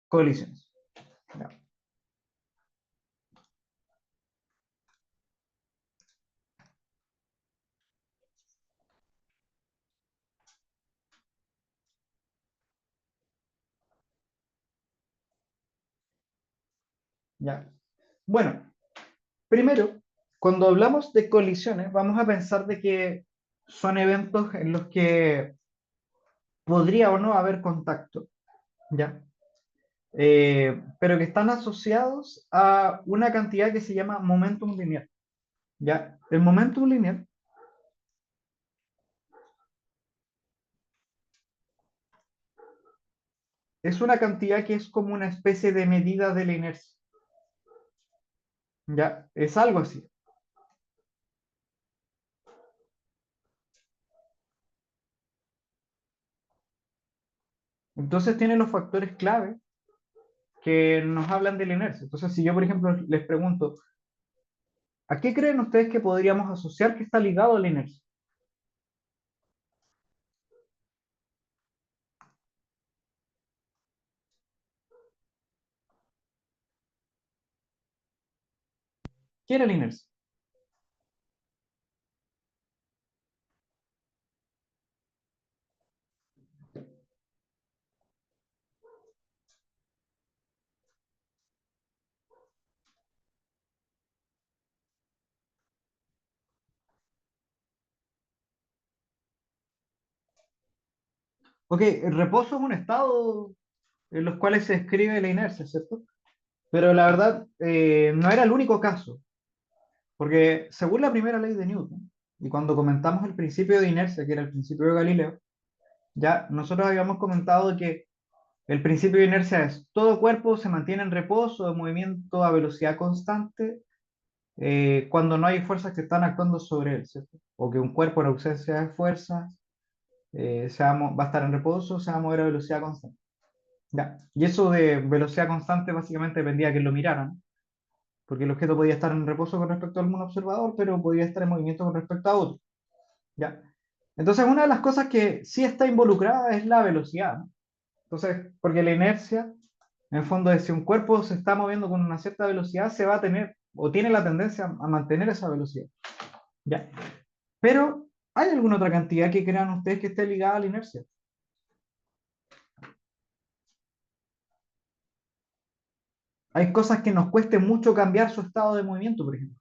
colisiones. Ya, ya. Bueno, primero, cuando hablamos de colisiones, vamos a pensar de que son eventos en los que podría o no haber contacto, ¿ya? Pero que están asociados a una cantidad que se llama momentum lineal, ¿ya? El momentum lineal es una cantidad que es como una especie de medida de la inercia, ¿ya? Es algo así. Entonces tiene los factores clave que nos hablan de la inercia. Entonces, si yo, por ejemplo, les pregunto, ¿a qué creen ustedes que podríamos asociar que está ligado a la inercia? ¿Qué era la inercia? Ok, el reposo es un estado en los cuales se describe la inercia, ¿cierto? Pero la verdad, no era el único caso, porque según la primera ley de Newton, y cuando comentamos el principio de inercia, que era el principio de Galileo, ya nosotros habíamos comentado que el principio de inercia es todo cuerpo se mantiene en reposo, en movimiento a velocidad constante, cuando no hay fuerzas que están actuando sobre él, ¿cierto? O que un cuerpo en ausencia de fuerzas va a estar en reposo, se va a mover a velocidad constante. Ya. Y eso de velocidad constante básicamente dependía de que lo miraran, porque el objeto podía estar en reposo con respecto a algún observador, pero podía estar en movimiento con respecto a otro. ¿Ya? Entonces, una de las cosas que sí está involucrada es la velocidad, ¿no? Entonces, porque la inercia, en el fondo, es si un cuerpo se está moviendo con una cierta velocidad, se va a tener o tiene la tendencia a mantener esa velocidad. ¿Ya? Pero, ¿hay alguna otra cantidad que crean ustedes que esté ligada a la inercia? Hay cosas que nos cueste mucho cambiar su estado de movimiento, por ejemplo.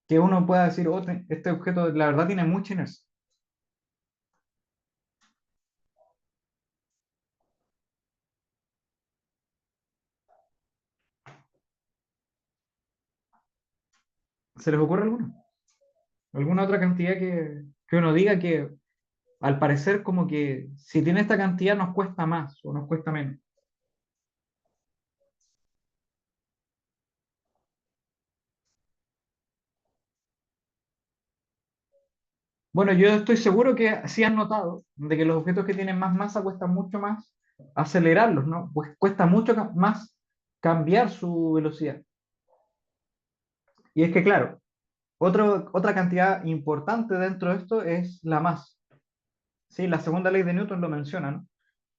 Que uno pueda decir, oh, este objeto la verdad tiene mucha inercia. ¿Se les ocurre alguna? ¿Alguna otra cantidad que uno diga que al parecer como que si tiene esta cantidad nos cuesta más o nos cuesta menos? Bueno, yo estoy seguro que sí han notado de que los objetos que tienen más masa cuesta mucho más acelerarlos, ¿no? Pues cuesta mucho más cambiar su velocidad. Y es que, claro, otra cantidad importante dentro de esto es la masa. ¿Sí? La segunda ley de Newton lo menciona, ¿no?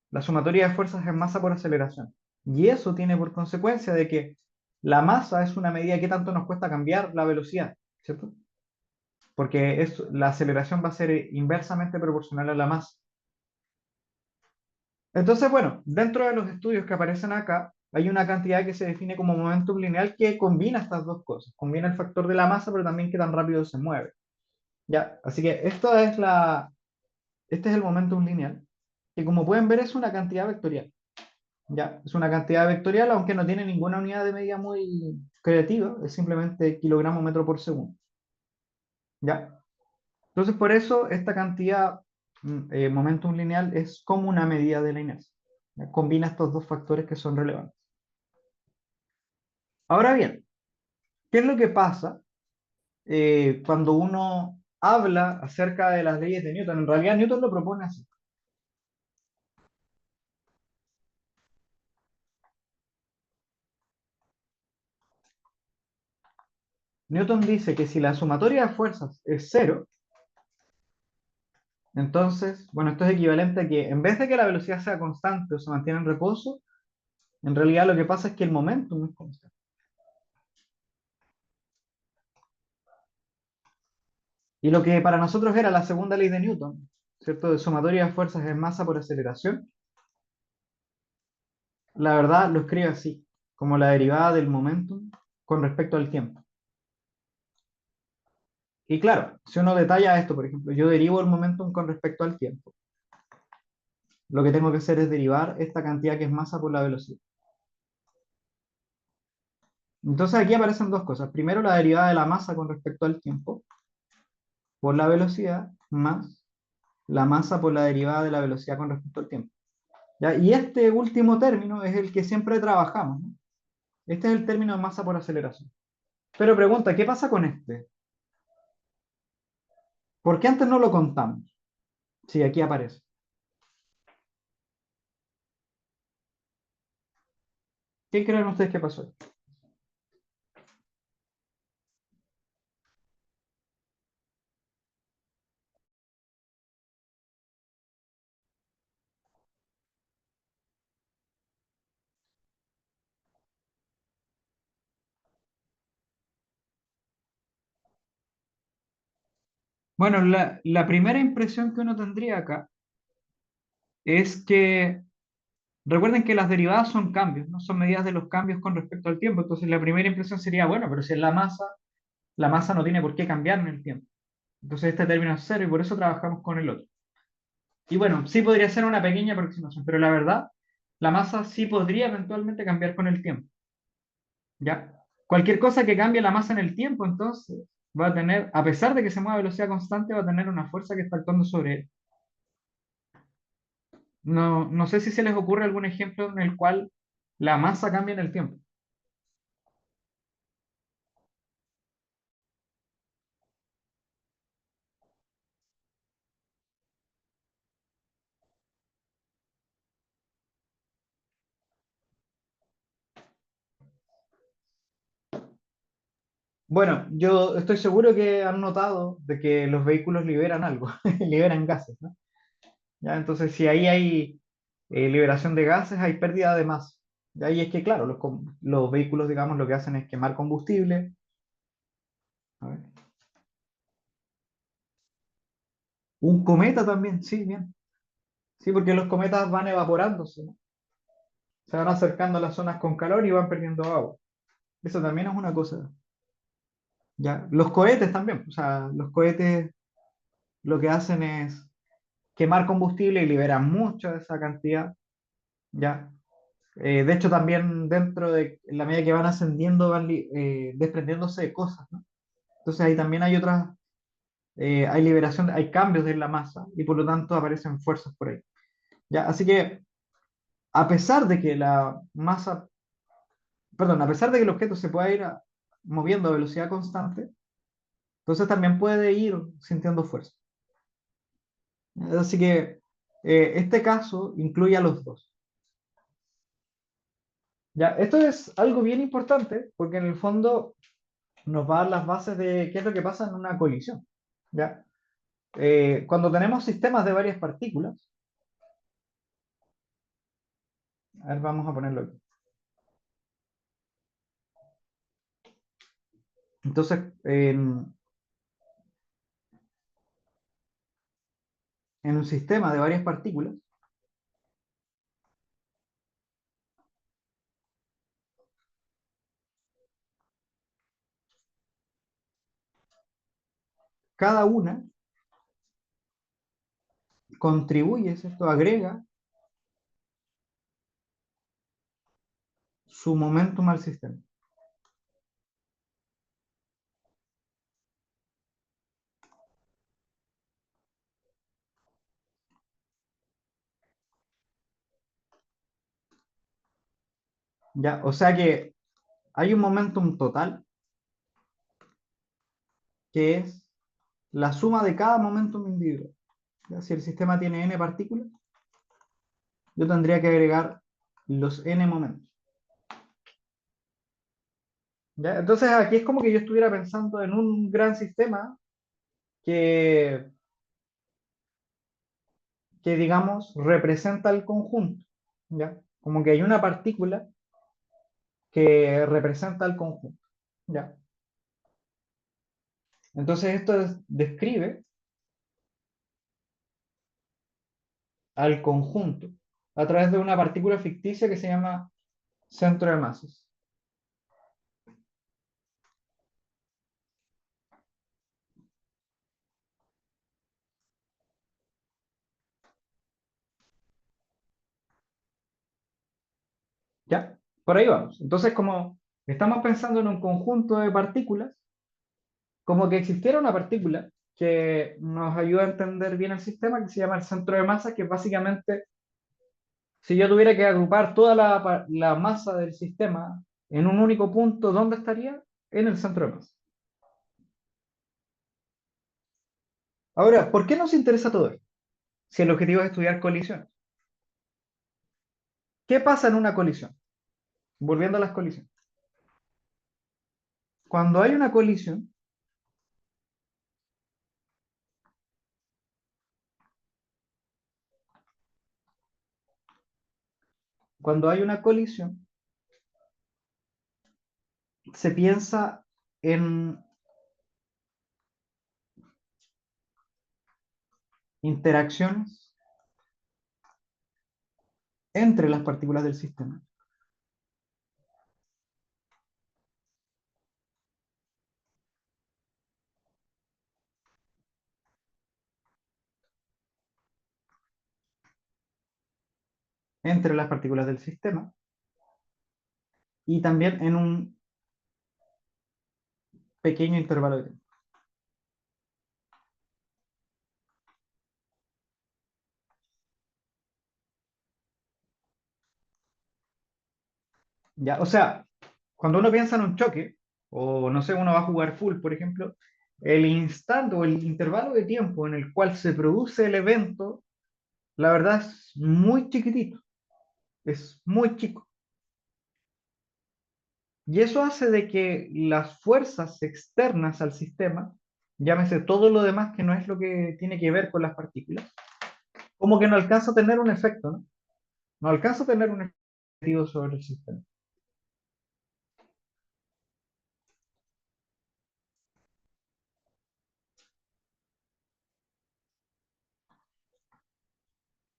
La sumatoria de fuerzas es masa por aceleración. Y eso tiene por consecuencia de que la masa es una medida que tanto nos cuesta cambiar la velocidad, ¿cierto? Porque la aceleración va a ser inversamente proporcional a la masa. Entonces, bueno, dentro de los estudios que aparecen acá, hay una cantidad que se define como momentum lineal que combina estas dos cosas. Combina el factor de la masa, pero también qué tan rápido se mueve. ¿Ya? Así que este es el momentum lineal, que como pueden ver es una cantidad vectorial. ¿Ya? Es una cantidad vectorial, aunque no tiene ninguna unidad de medida muy, creativa, es simplemente kilogramo metro por segundo. ¿Ya? Entonces, por eso esta cantidad, momentum lineal, es como una medida de la inercia. ¿Ya? Combina estos dos factores que son relevantes. Ahora bien, ¿qué es lo que pasa cuando uno habla acerca de las leyes de Newton? En realidad, Newton lo propone así. Newton dice que si la sumatoria de fuerzas es cero, entonces, bueno, esto es equivalente a que en vez de que la velocidad sea constante o se mantiene en reposo, en realidad lo que pasa es que el momentum es constante. Y lo que para nosotros era la segunda ley de Newton, ¿cierto? De sumatoria de fuerzas es masa por aceleración, la verdad lo escribe así, como la derivada del momentum con respecto al tiempo. Y claro, si uno detalla esto, por ejemplo, yo derivo el momentum con respecto al tiempo. Lo que tengo que hacer es derivar esta cantidad que es masa por la velocidad. Entonces aquí aparecen dos cosas. Primero, la derivada de la masa con respecto al tiempo por la velocidad más la masa por la derivada de la velocidad con respecto al tiempo. ¿Ya? Y este último término es el que siempre trabajamos, ¿no? Este es el término de masa por aceleración. Pero pregunta, ¿qué pasa con este? ¿Por qué antes no lo contamos? Sí, aquí aparece. ¿Qué creen ustedes que pasó? Bueno, la primera impresión que uno tendría acá es que recuerden que las derivadas son cambios, no son medidas de los cambios con respecto al tiempo. Entonces la primera impresión sería, bueno, pero si es la masa no tiene por qué cambiar en el tiempo. Entonces este término es cero y por eso trabajamos con el otro. Y bueno, sí podría ser una pequeña aproximación, pero la verdad, la masa sí podría eventualmente cambiar con el tiempo. ¿Ya? Cualquier cosa que cambie la masa en el tiempo, entonces, va a tener, a pesar de que se mueva a velocidad constante, va a tener una fuerza que está actuando sobre él. No, no sé si se les ocurre algún ejemplo en el cual la masa cambia en el tiempo. Bueno, yo estoy seguro que han notado de que los vehículos liberan algo, liberan gases, ¿no? ¿Ya? Entonces, si ahí hay liberación de gases, hay pérdida de masa. Y ahí es que, claro, los vehículos, digamos, lo que hacen es quemar combustible. A ver. Un cometa también, sí, bien. Sí, porque los cometas van evaporándose, ¿no? Se van acercando a las zonas con calor y van perdiendo agua. Eso también es una cosa. ¿Ya? Los cohetes también, o sea, los cohetes lo que hacen es quemar combustible y liberan mucha de esa cantidad, ¿ya? De hecho, también dentro de en la medida que van ascendiendo, van desprendiéndose de cosas, ¿no? Entonces ahí también hay otras, hay liberación, hay cambios en la masa y por lo tanto aparecen fuerzas por ahí. ¿Ya? Así que a pesar de que la masa, perdón, a pesar de que el objeto se pueda ir moviendo a velocidad constante, entonces también puede ir sintiendo fuerza. Así que este caso incluye a los dos. Ya, esto es algo bien importante porque en el fondo nos va a dar las bases de qué es lo que pasa en una colisión. ¿Ya? Cuando tenemos sistemas de varias partículas, a ver, vamos a ponerlo aquí. Entonces, en un sistema de varias partículas, cada una contribuye, ¿cierto? Agrega su momentum al sistema. ¿ya? O sea que hay un momentum total que es la suma de cada momentum individual. ¿Ya? Si el sistema tiene n partículas, yo tendría que agregar los n momentos. ¿Ya? Entonces aquí es como que yo estuviera pensando en un gran sistema que, que digamos, representa el conjunto. ¿Ya? Como que hay una partícula que representa el conjunto. ¿Ya? Entonces describe al conjunto a través de una partícula ficticia que se llama centro de masas. ¿Ya? Por ahí vamos. Entonces, como estamos pensando en un conjunto de partículas, como que existiera una partícula que nos ayuda a entender bien el sistema, que se llama el centro de masa, que básicamente, si yo tuviera que agrupar toda la masa del sistema en un único punto, ¿dónde estaría? En el centro de masa. Ahora, ¿por qué nos interesa todo esto? Si el objetivo es estudiar colisiones. ¿Qué pasa en una colisión? Volviendo a las colisiones. Cuando hay una colisión, cuando hay una colisión, se piensa en interacciones entre las partículas del sistema. Entre las partículas del sistema y también en un pequeño intervalo de tiempo. ¿Ya? O sea, cuando uno piensa en un choque, o no sé, uno va a jugar full, por ejemplo, el instante o el intervalo de tiempo en el cual se produce el evento, la verdad es muy chiquitito, es muy chico. Y eso hace de que las fuerzas externas al sistema, llámese todo lo demás que no es lo que tiene que ver con las partículas, como que no alcanza a tener un efecto, ¿no? No alcanza a tener un efecto sobre el sistema.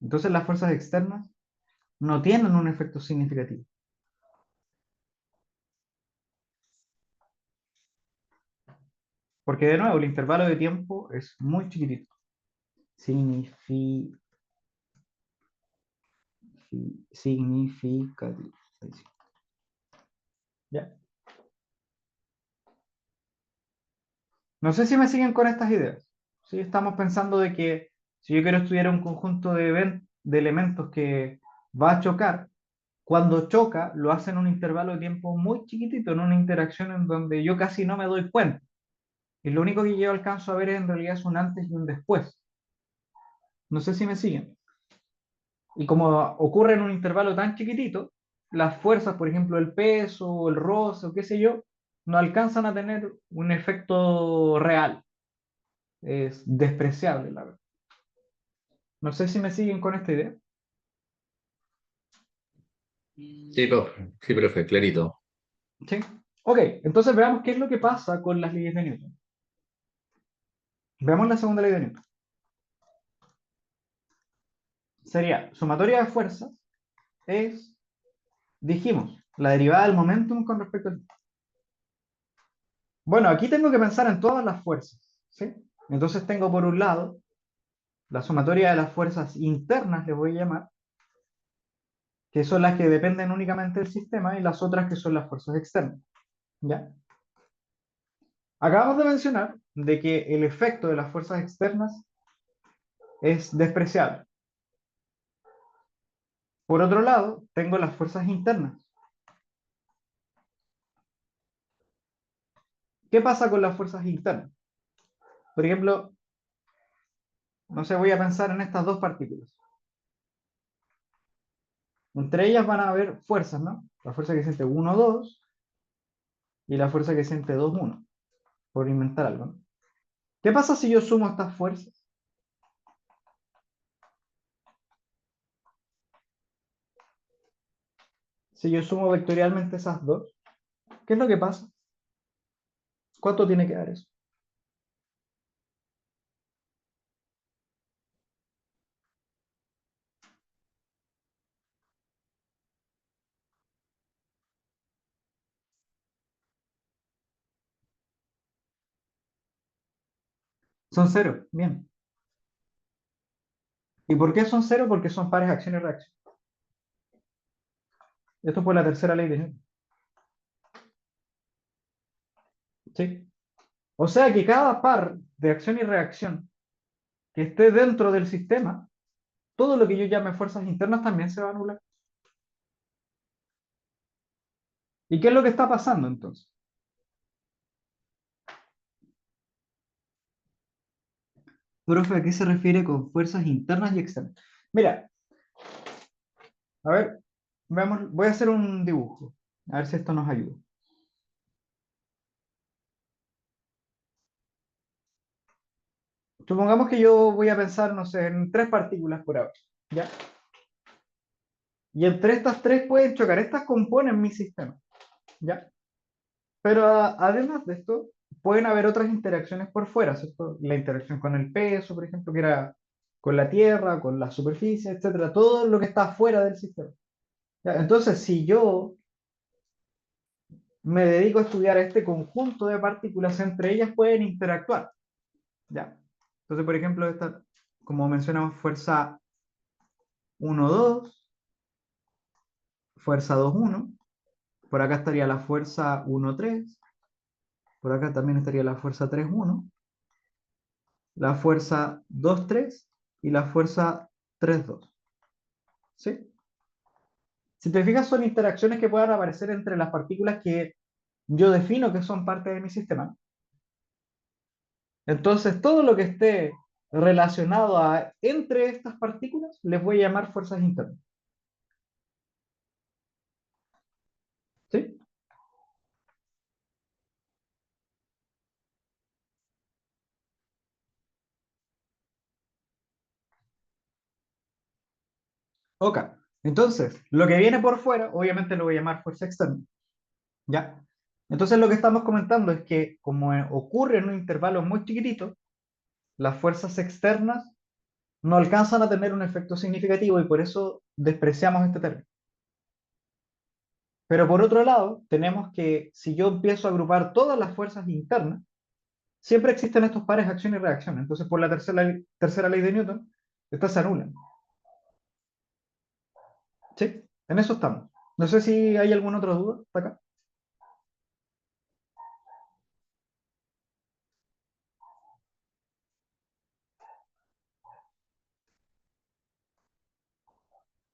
Entonces las fuerzas externas no tienen un efecto significativo. Porque de nuevo, el intervalo de tiempo es muy chiquitito. Signifi- Significativo. Ahí sí. ¿Ya? No sé si me siguen con estas ideas. ¿Sí? Estamos pensando de que si yo quiero estudiar un conjunto de elementos que va a chocar, cuando choca lo hace en un intervalo de tiempo muy chiquitito, en una interacción en donde yo casi no me doy cuenta. Y lo único que yo alcanzo a ver en realidad es un antes y un después. No sé si me siguen. Y como ocurre en un intervalo tan chiquitito, las fuerzas, por ejemplo, el peso o el roce o qué sé yo, no alcanzan a tener un efecto real. Es despreciable, la verdad. No sé si me siguen con esta idea. Sí, profe, clarito. ¿Sí? Ok, entonces veamos qué es lo que pasa con las leyes de Newton. Veamos la segunda ley de Newton. Sería sumatoria de fuerzas es, dijimos, la derivada del momentum con respecto al... Bueno, aquí tengo que pensar en todas las fuerzas, ¿sí? Entonces tengo por un lado la sumatoria de las fuerzas internas, les voy a llamar, que son las que dependen únicamente del sistema, y las otras que son las fuerzas externas. ¿Ya? Acabamos de mencionar de que el efecto de las fuerzas externas es despreciable. Por otro lado, tengo las fuerzas internas. ¿Qué pasa con las fuerzas internas? Por ejemplo, no sé, voy a pensar en estas dos partículas. Entre ellas van a haber fuerzas, ¿no? La fuerza que siente 1, 2 y la fuerza que siente 2, 1, por inventar algo, ¿no? ¿Qué pasa si yo sumo estas fuerzas? Si yo sumo vectorialmente esas dos, ¿qué es lo que pasa? ¿Cuánto tiene que dar eso? Son cero, bien. ¿Y por qué son cero? Porque son pares acción y reacción. Esto es por la tercera ley de Newton. ¿Sí? O sea que cada par de acción y reacción que esté dentro del sistema, todo lo que yo llame fuerzas internas también se va a anular. ¿Y qué es lo que está pasando entonces? Profe, ¿a qué se refiere con fuerzas internas y externas? Mira, a ver, veamos, voy a hacer un dibujo, a ver si esto nos ayuda. Supongamos que yo voy a pensar, no sé, en tres partículas por ahora, ¿ya? Y entre estas tres pueden chocar, estas componen mi sistema, ¿ya? Pero además de esto, pueden haber otras interacciones por fuera, ¿cierto? La interacción con el peso, por ejemplo, que era con la tierra, con la superficie, etcétera, todo lo que está fuera del sistema. ¿Ya? Entonces, si yo me dedico a estudiar este conjunto de partículas, entre ellas pueden interactuar, ¿ya? Entonces, por ejemplo, esta, como mencionamos, fuerza 1, 2, fuerza 2, 1, por acá estaría la fuerza 1, 3, por acá también estaría la fuerza 3, 1, la fuerza 2, 3 y la fuerza 3, 2. ¿Sí? Si te fijas, son interacciones que puedan aparecer entre las partículas que yo defino que son parte de mi sistema. Entonces, todo lo que esté relacionado a entre estas partículas, les voy a llamar fuerzas internas. ¿Sí? Ok. Entonces, lo que viene por fuera, obviamente lo voy a llamar fuerza externa. ¿Ya? Entonces, lo que estamos comentando es que, como ocurre en un intervalo muy chiquitito, las fuerzas externas no alcanzan a tener un efecto significativo y por eso despreciamos este término. Pero por otro lado, tenemos que, si yo empiezo a agrupar todas las fuerzas internas, siempre existen estos pares acción y reacción. Entonces, por la tercera ley de Newton, estas se anulan. ¿Sí? En eso estamos. No sé si hay alguna otra duda hasta acá.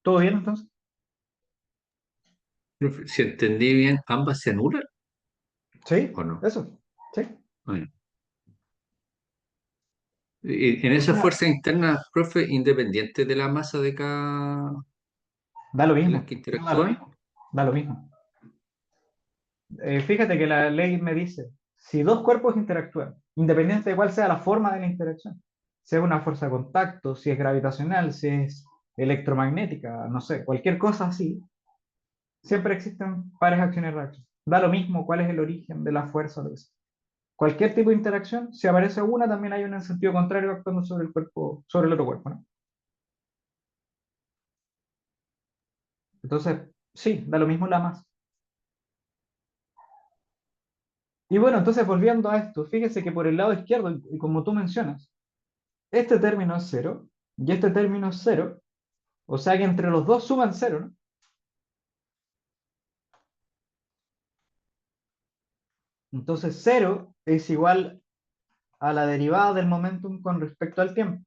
¿Todo bien entonces? Profe, si entendí bien, ¿ambas se anulan Sí, o no? eso. Sí. Bueno. Y en O esa sea, fuerza interna, profe, independiente de la masa de cada da lo de las mismo. que No, da lo interactúan. mismo. Da lo mismo. Fíjate que la ley me dice, si dos cuerpos interactúan, independiente de cuál sea la forma de la interacción, si es una fuerza de contacto, si es gravitacional, si es electromagnética, no sé, cualquier cosa así, siempre existen pares acción y reacción. Da lo mismo cuál es el origen de la fuerza de eso. Cualquier tipo de interacción, si aparece una, también hay una en sentido contrario actuando sobre el cuerpo, sobre el otro cuerpo, ¿no? Entonces, sí, da lo mismo la masa. Y bueno, entonces volviendo a esto, fíjese que por el lado izquierdo, y como tú mencionas, este término es cero y este término es cero, o sea que entre los dos suman cero, ¿no? Entonces cero es igual a la derivada del momentum con respecto al tiempo.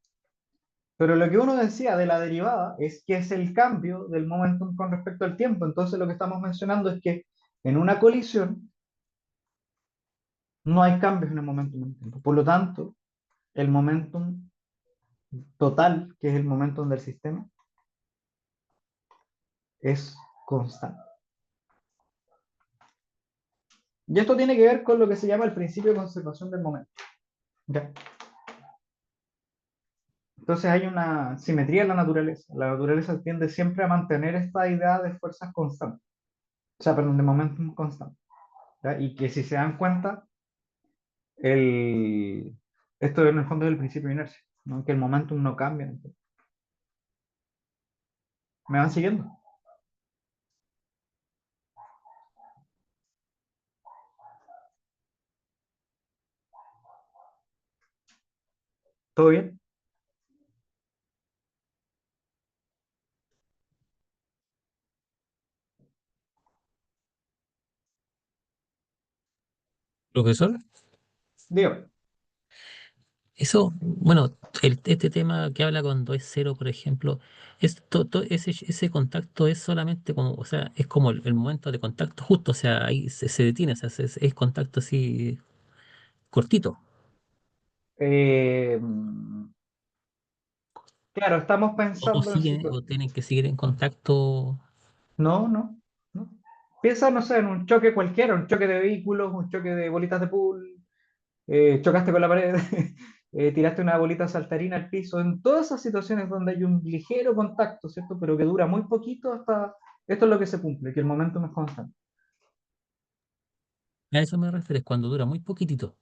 Pero lo que uno decía de la derivada es que es el cambio del momentum con respecto al tiempo. Entonces lo que estamos mencionando es que en una colisión, No hay cambios en el momentum en el tiempo. Por lo tanto, el momentum total, que es el momentum del sistema, es constante. Y esto tiene que ver con lo que se llama el principio de conservación del momento. ¿Ya? Entonces hay una simetría en la naturaleza. La naturaleza tiende siempre a mantener esta idea de fuerzas constantes, o sea, perdón, de momentum constante. ¿Ya? Y que si se dan cuenta, el... esto en el fondo es el principio de inercia, ¿no? Que el momentum no cambia. ¿Me van siguiendo? ¿Todo bien? Profesor, Digo, eso, bueno, este tema que habla cuando es cero, por ejemplo, ese contacto es solamente como, o sea, es como el momento de contacto justo, o sea, ahí se detiene, o sea, es contacto así cortito, eh, claro, estamos o pensando en siguen, o tienen que seguir en contacto. No, no, no. Piensa, no sé, en un choque cualquiera, un choque de vehículos, un choque de bolitas de pool, chocaste con la pared, tiraste una bolita saltarina al piso, en todas esas situaciones donde hay un ligero contacto, ¿cierto? Pero que dura muy poquito hasta... Esto es lo que se cumple, que el momento no es constante. A eso me refiero, cuando dura muy poquitito,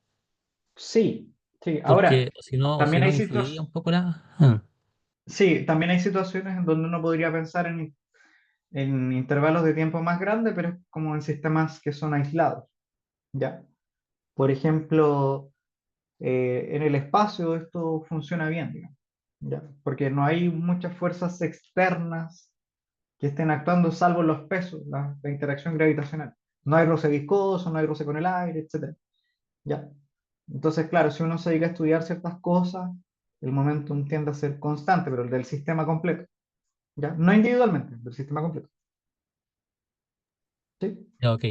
Sí, sí. porque Ahora, o si también hay no influiría situaciones, un poco la. sí, también hay situaciones en donde uno podría pensar en intervalos de tiempo más grandes, pero es como en sistemas que son aislados, ¿ya? Por ejemplo, en el espacio esto funciona bien, digamos, ¿ya? Porque no hay muchas fuerzas externas que estén actuando salvo los pesos, la interacción gravitacional. No hay roce viscoso, no hay roce con el aire, etcétera, ¿ya? Entonces, claro, si uno se dedica a estudiar ciertas cosas, el momentum tiende a ser constante, pero el del sistema completo, ¿ya? No individualmente, del sistema completo, ¿sí? Ya, ok.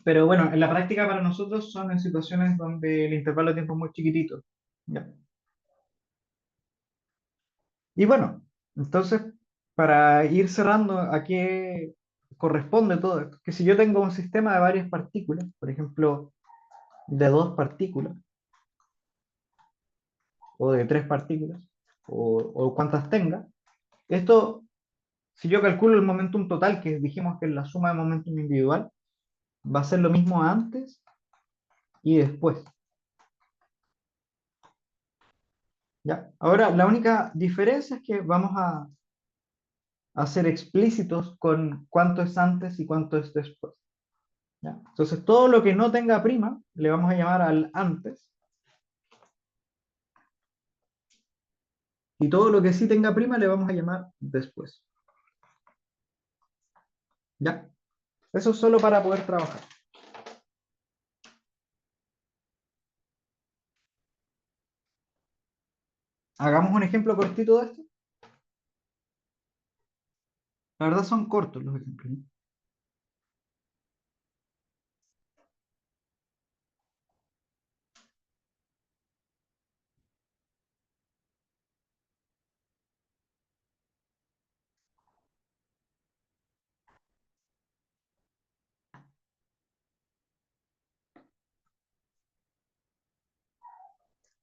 Pero bueno, en la práctica para nosotros son en situaciones donde el intervalo de tiempo es muy chiquitito, ¿ya? Y bueno, entonces, para ir cerrando, ¿a qué corresponde todo esto? Que si yo tengo un sistema de varias partículas, por ejemplo, de dos partículas, o de tres partículas, o cuantas tenga, esto, si yo calculo el momentum total, que dijimos que es la suma de momentum individual, va a ser lo mismo antes y después. ¿Ya? Ahora, la única diferencia es que vamos a ser explícitos con cuánto es antes y cuánto es después. ¿Ya? Entonces, todo lo que no tenga prima le vamos a llamar al antes, y todo lo que sí tenga prima le vamos a llamar después. ¿Ya? Eso es solo para poder trabajar. Hagamos un ejemplo cortito de esto. La verdad son cortos los ejemplos, ¿no?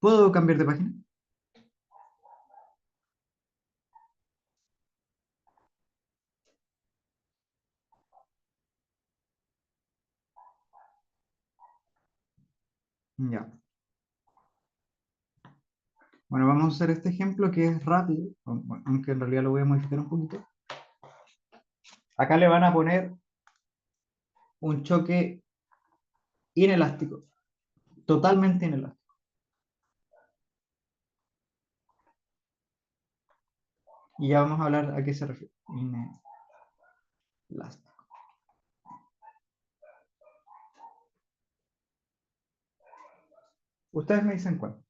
¿Puedo cambiar de página? Ya. Bueno, vamos a hacer este ejemplo que es rápido, aunque en realidad lo voy a modificar un poquito. Acá le van a poner un choque inelástico, totalmente inelástico. Y ya vamos a hablar a qué se refiere. Inelástico. Ustedes me dicen cuál.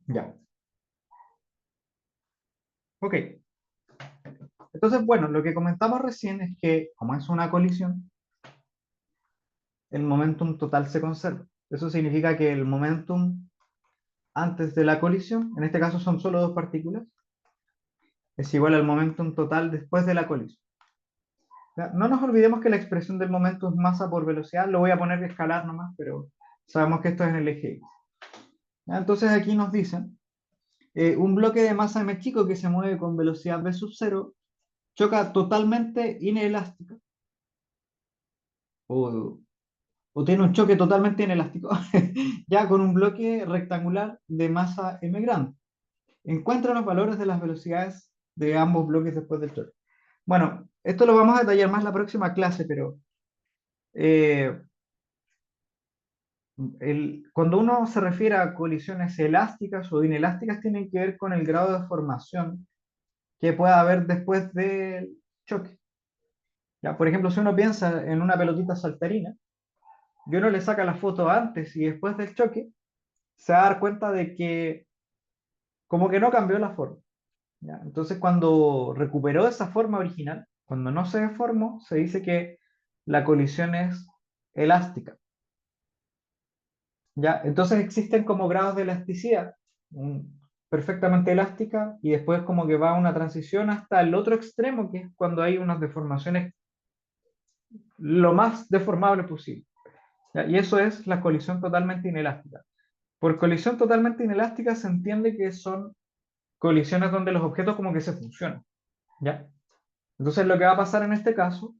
Ya. Ok. Entonces, bueno, lo que comentamos recién es que, como es una colisión, el momentum total se conserva. Eso significa que el momentum antes de la colisión, en este caso son solo dos partículas, es igual al momentum total después de la colisión. ¿Ya? No nos olvidemos que la expresión del momento es masa por velocidad, lo voy a poner escalar nomás, pero sabemos que esto es en el eje X. ¿Ya? Entonces aquí nos dicen, un bloque de masa m chico que se mueve con velocidad v sub 0 choca totalmente inelástico, o, o tiene un choque totalmente inelástico, ya con un bloque rectangular de masa m grande. Encuentra los valores de las velocidades de ambos bloques después del choque. Bueno, esto lo vamos a detallar más la próxima clase, pero eh, cuando uno se refiere a colisiones elásticas o inelásticas, tienen que ver con el grado de formación que pueda haber después del choque. ¿Ya? Por ejemplo, si uno piensa en una pelotita saltarina, y uno le saca la foto antes y después del choque, se va a dar cuenta de que como que no cambió la forma. ¿Ya? Entonces, cuando recuperó esa forma original, cuando no se deformó, se dice que la colisión es elástica. ¿Ya? Entonces existen como grados de elasticidad, perfectamente elástica, y después como que va una transición hasta el otro extremo, que es cuando hay unas deformaciones lo más deformable posible. ¿Ya? Y eso es la colisión totalmente inelástica. Por colisión totalmente inelástica se entiende que son colisiones donde los objetos como que se funcionan. ¿Ya? Entonces lo que va a pasar en este caso,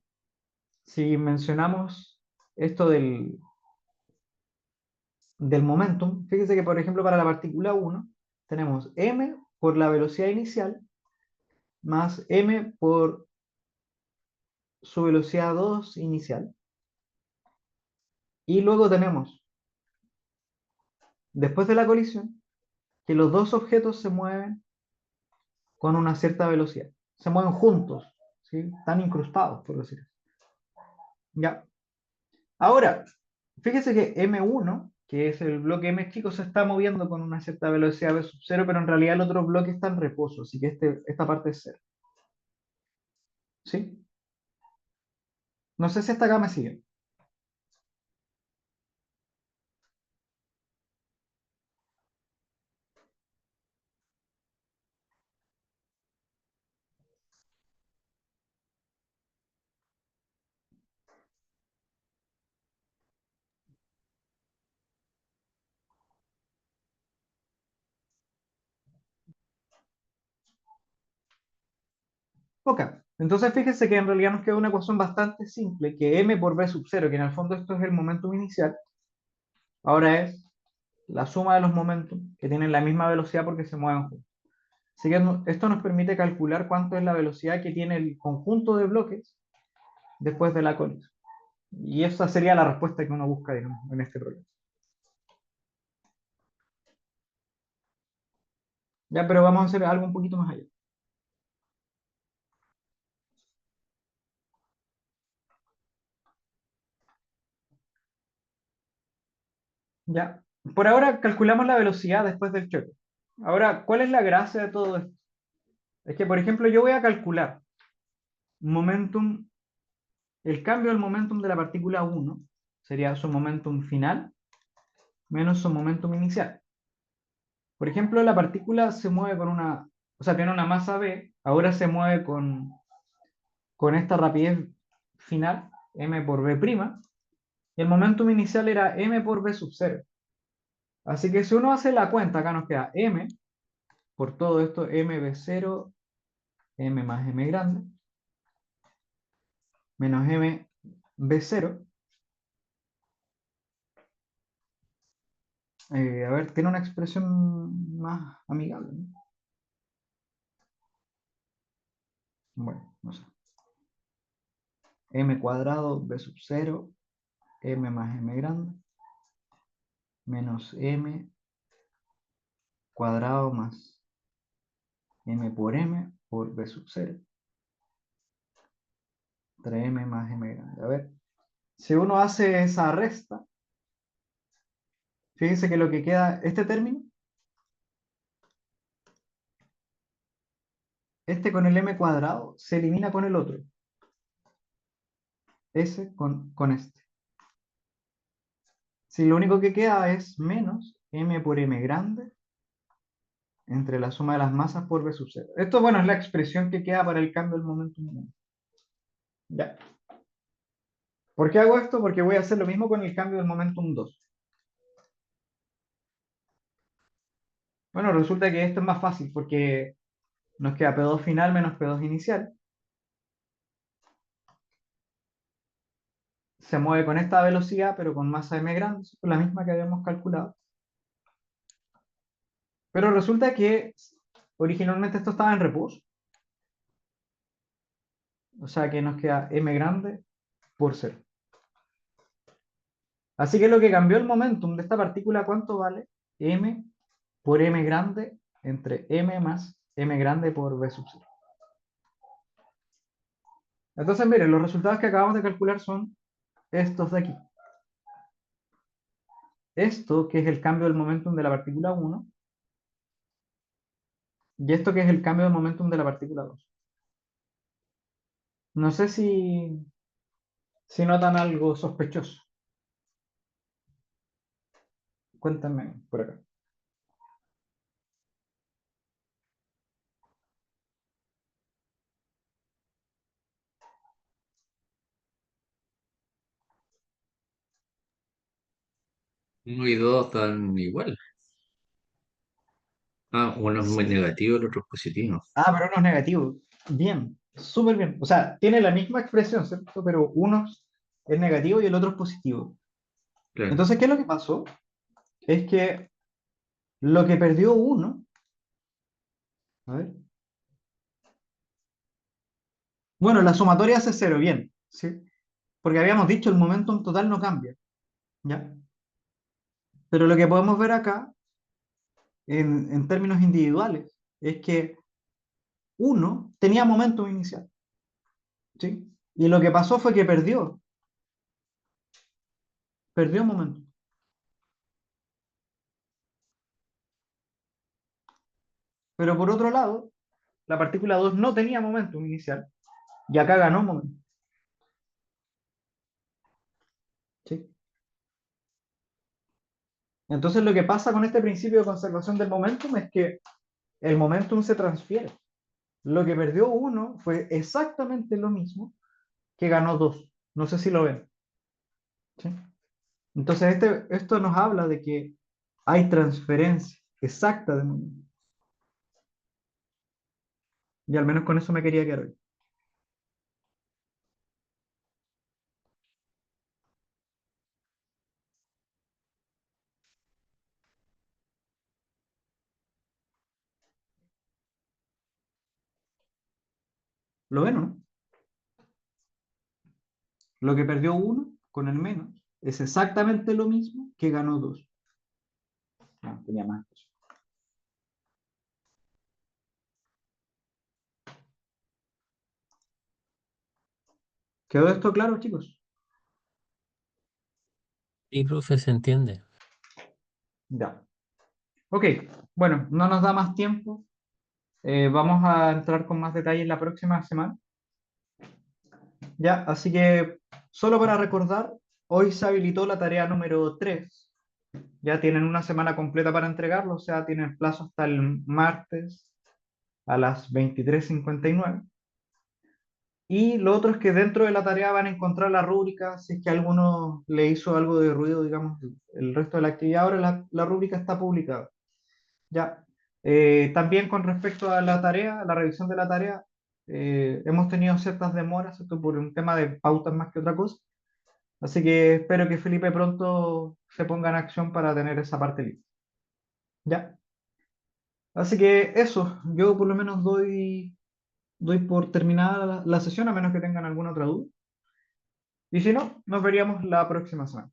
si mencionamos esto del momentum, fíjese que por ejemplo para la partícula 1 tenemos m por la velocidad inicial más m por su velocidad 2 inicial. Y luego tenemos, después de la colisión, que los dos objetos se mueven con una cierta velocidad. Se mueven juntos, ¿sí? Están incrustados, por decirlo así. Ya. Ahora, fíjese que M1, que es el bloque M chico, se está moviendo con una cierta velocidad v sub 0, pero en realidad el otro bloque está en reposo, así que esta parte es 0. ¿Sí? No sé si hasta acá me siguen. Ok. Entonces fíjese que en realidad nos queda una ecuación bastante simple, que m por v sub 0, que en el fondo esto es el momentum inicial, ahora es la suma de los momentos que tienen la misma velocidad porque se mueven juntos. Así que esto nos permite calcular cuánto es la velocidad que tiene el conjunto de bloques después de la colisión. Y esa sería la respuesta que uno busca, digamos, en este problema. Ya, pero vamos a hacer algo un poquito más allá. Ya. Por ahora calculamos la velocidad después del choque. Ahora, ¿cuál es la gracia de todo esto? Es que, por ejemplo, yo voy a calcular momentum, el cambio del momentum de la partícula 1 sería su momentum final menos su momentum inicial. Por ejemplo, la partícula se mueve con una, o sea, tiene una masa b, ahora se mueve con esta rapidez final, m por b', y el momentum inicial era m por v sub 0. Así que si uno hace la cuenta, acá nos queda m por todo esto, mv0, m más m grande, menos mv0. A ver, tiene una expresión más amigable, ¿no? Bueno, no sé. M cuadrado v sub 0, m más m grande, menos m cuadrado más m por v sub 0, 3m más m grande. A ver, si uno hace esa resta, fíjense que lo que queda, este término, este con el m cuadrado se elimina con el otro. S con este. Si lo único que queda es menos m por m grande entre la suma de las masas por v sub 0. Esto, bueno, es la expresión que queda para el cambio del momentum. Ya. ¿Por qué hago esto? Porque voy a hacer lo mismo con el cambio del momentum 2. Bueno, resulta que esto es más fácil porque nos queda P2 final menos P2 inicial. Se mueve con esta velocidad, pero con masa m grande, es la misma que habíamos calculado. Pero resulta que originalmente esto estaba en reposo. O sea que nos queda m grande por 0. Así que lo que cambió el momentum de esta partícula, ¿cuánto vale? M por m grande entre m más m grande por v sub 0. Entonces, miren, los resultados que acabamos de calcular son estos de aquí. Esto, que es el cambio del momentum de la partícula 1, y esto, que es el cambio del momentum de la partícula 2. No sé si notan algo sospechoso. Cuéntame por acá. Uno y dos dan igual. Ah, uno es muy Sí. negativo, el otro es positivo. Ah, pero uno es negativo. Bien, súper bien. O sea, tiene la misma expresión, ¿cierto? Pero uno es negativo y el otro es positivo. Claro. Entonces, ¿qué es lo que pasó? Es que lo que perdió uno, a ver, bueno, la sumatoria hace cero, bien, ¿sí? Porque habíamos dicho el momentum total no cambia, ¿ya? Pero lo que podemos ver acá, en términos individuales, es que uno tenía momentum inicial, ¿sí? Y lo que pasó fue que perdió momentum. Pero por otro lado, la partícula 2 no tenía momentum inicial, y acá ganó momentum, ¿sí? Entonces lo que pasa con este principio de conservación del momentum es que el momentum se transfiere. Lo que perdió uno fue exactamente lo mismo que ganó dos. No sé si lo ven, ¿sí? Entonces esto nos habla de que hay transferencia exacta de momentum. Y al menos con eso me quería quedar hoy. ¿Lo ven o no? Lo que perdió uno con el menos es exactamente lo mismo que ganó dos. No, tenía más. ¿Quedó esto claro, chicos? Y profe, se entiende. Ya. Ok, bueno, no nos da más tiempo. Vamos a entrar con más detalles la próxima semana. Ya, así que solo para recordar, hoy se habilitó la tarea número 3. Ya tienen una semana completa para entregarlo, o sea, tienen plazo hasta el martes a las 23:59. Y lo otro es que dentro de la tarea van a encontrar la rúbrica, si es que a alguno le hizo algo de ruido, digamos, el resto de la actividad. Ahora la rúbrica está publicada. Ya. También con respecto a la tarea, a la revisión de la tarea, hemos tenido ciertas demoras, esto por un tema de pautas más que otra cosa. Así que espero que Felipe pronto se ponga en acción para tener esa parte lista. Ya. Así que eso, yo por lo menos doy por terminada la sesión, a menos que tengan alguna otra duda. Y si no, nos veríamos la próxima semana.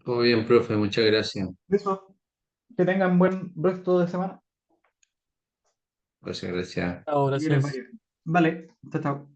Todo bien, profe, muchas gracias. Eso, que tengan buen resto de semana. Muchas gracias. Chao, Y que les gracias. vaya bien. Vale, chao, chao.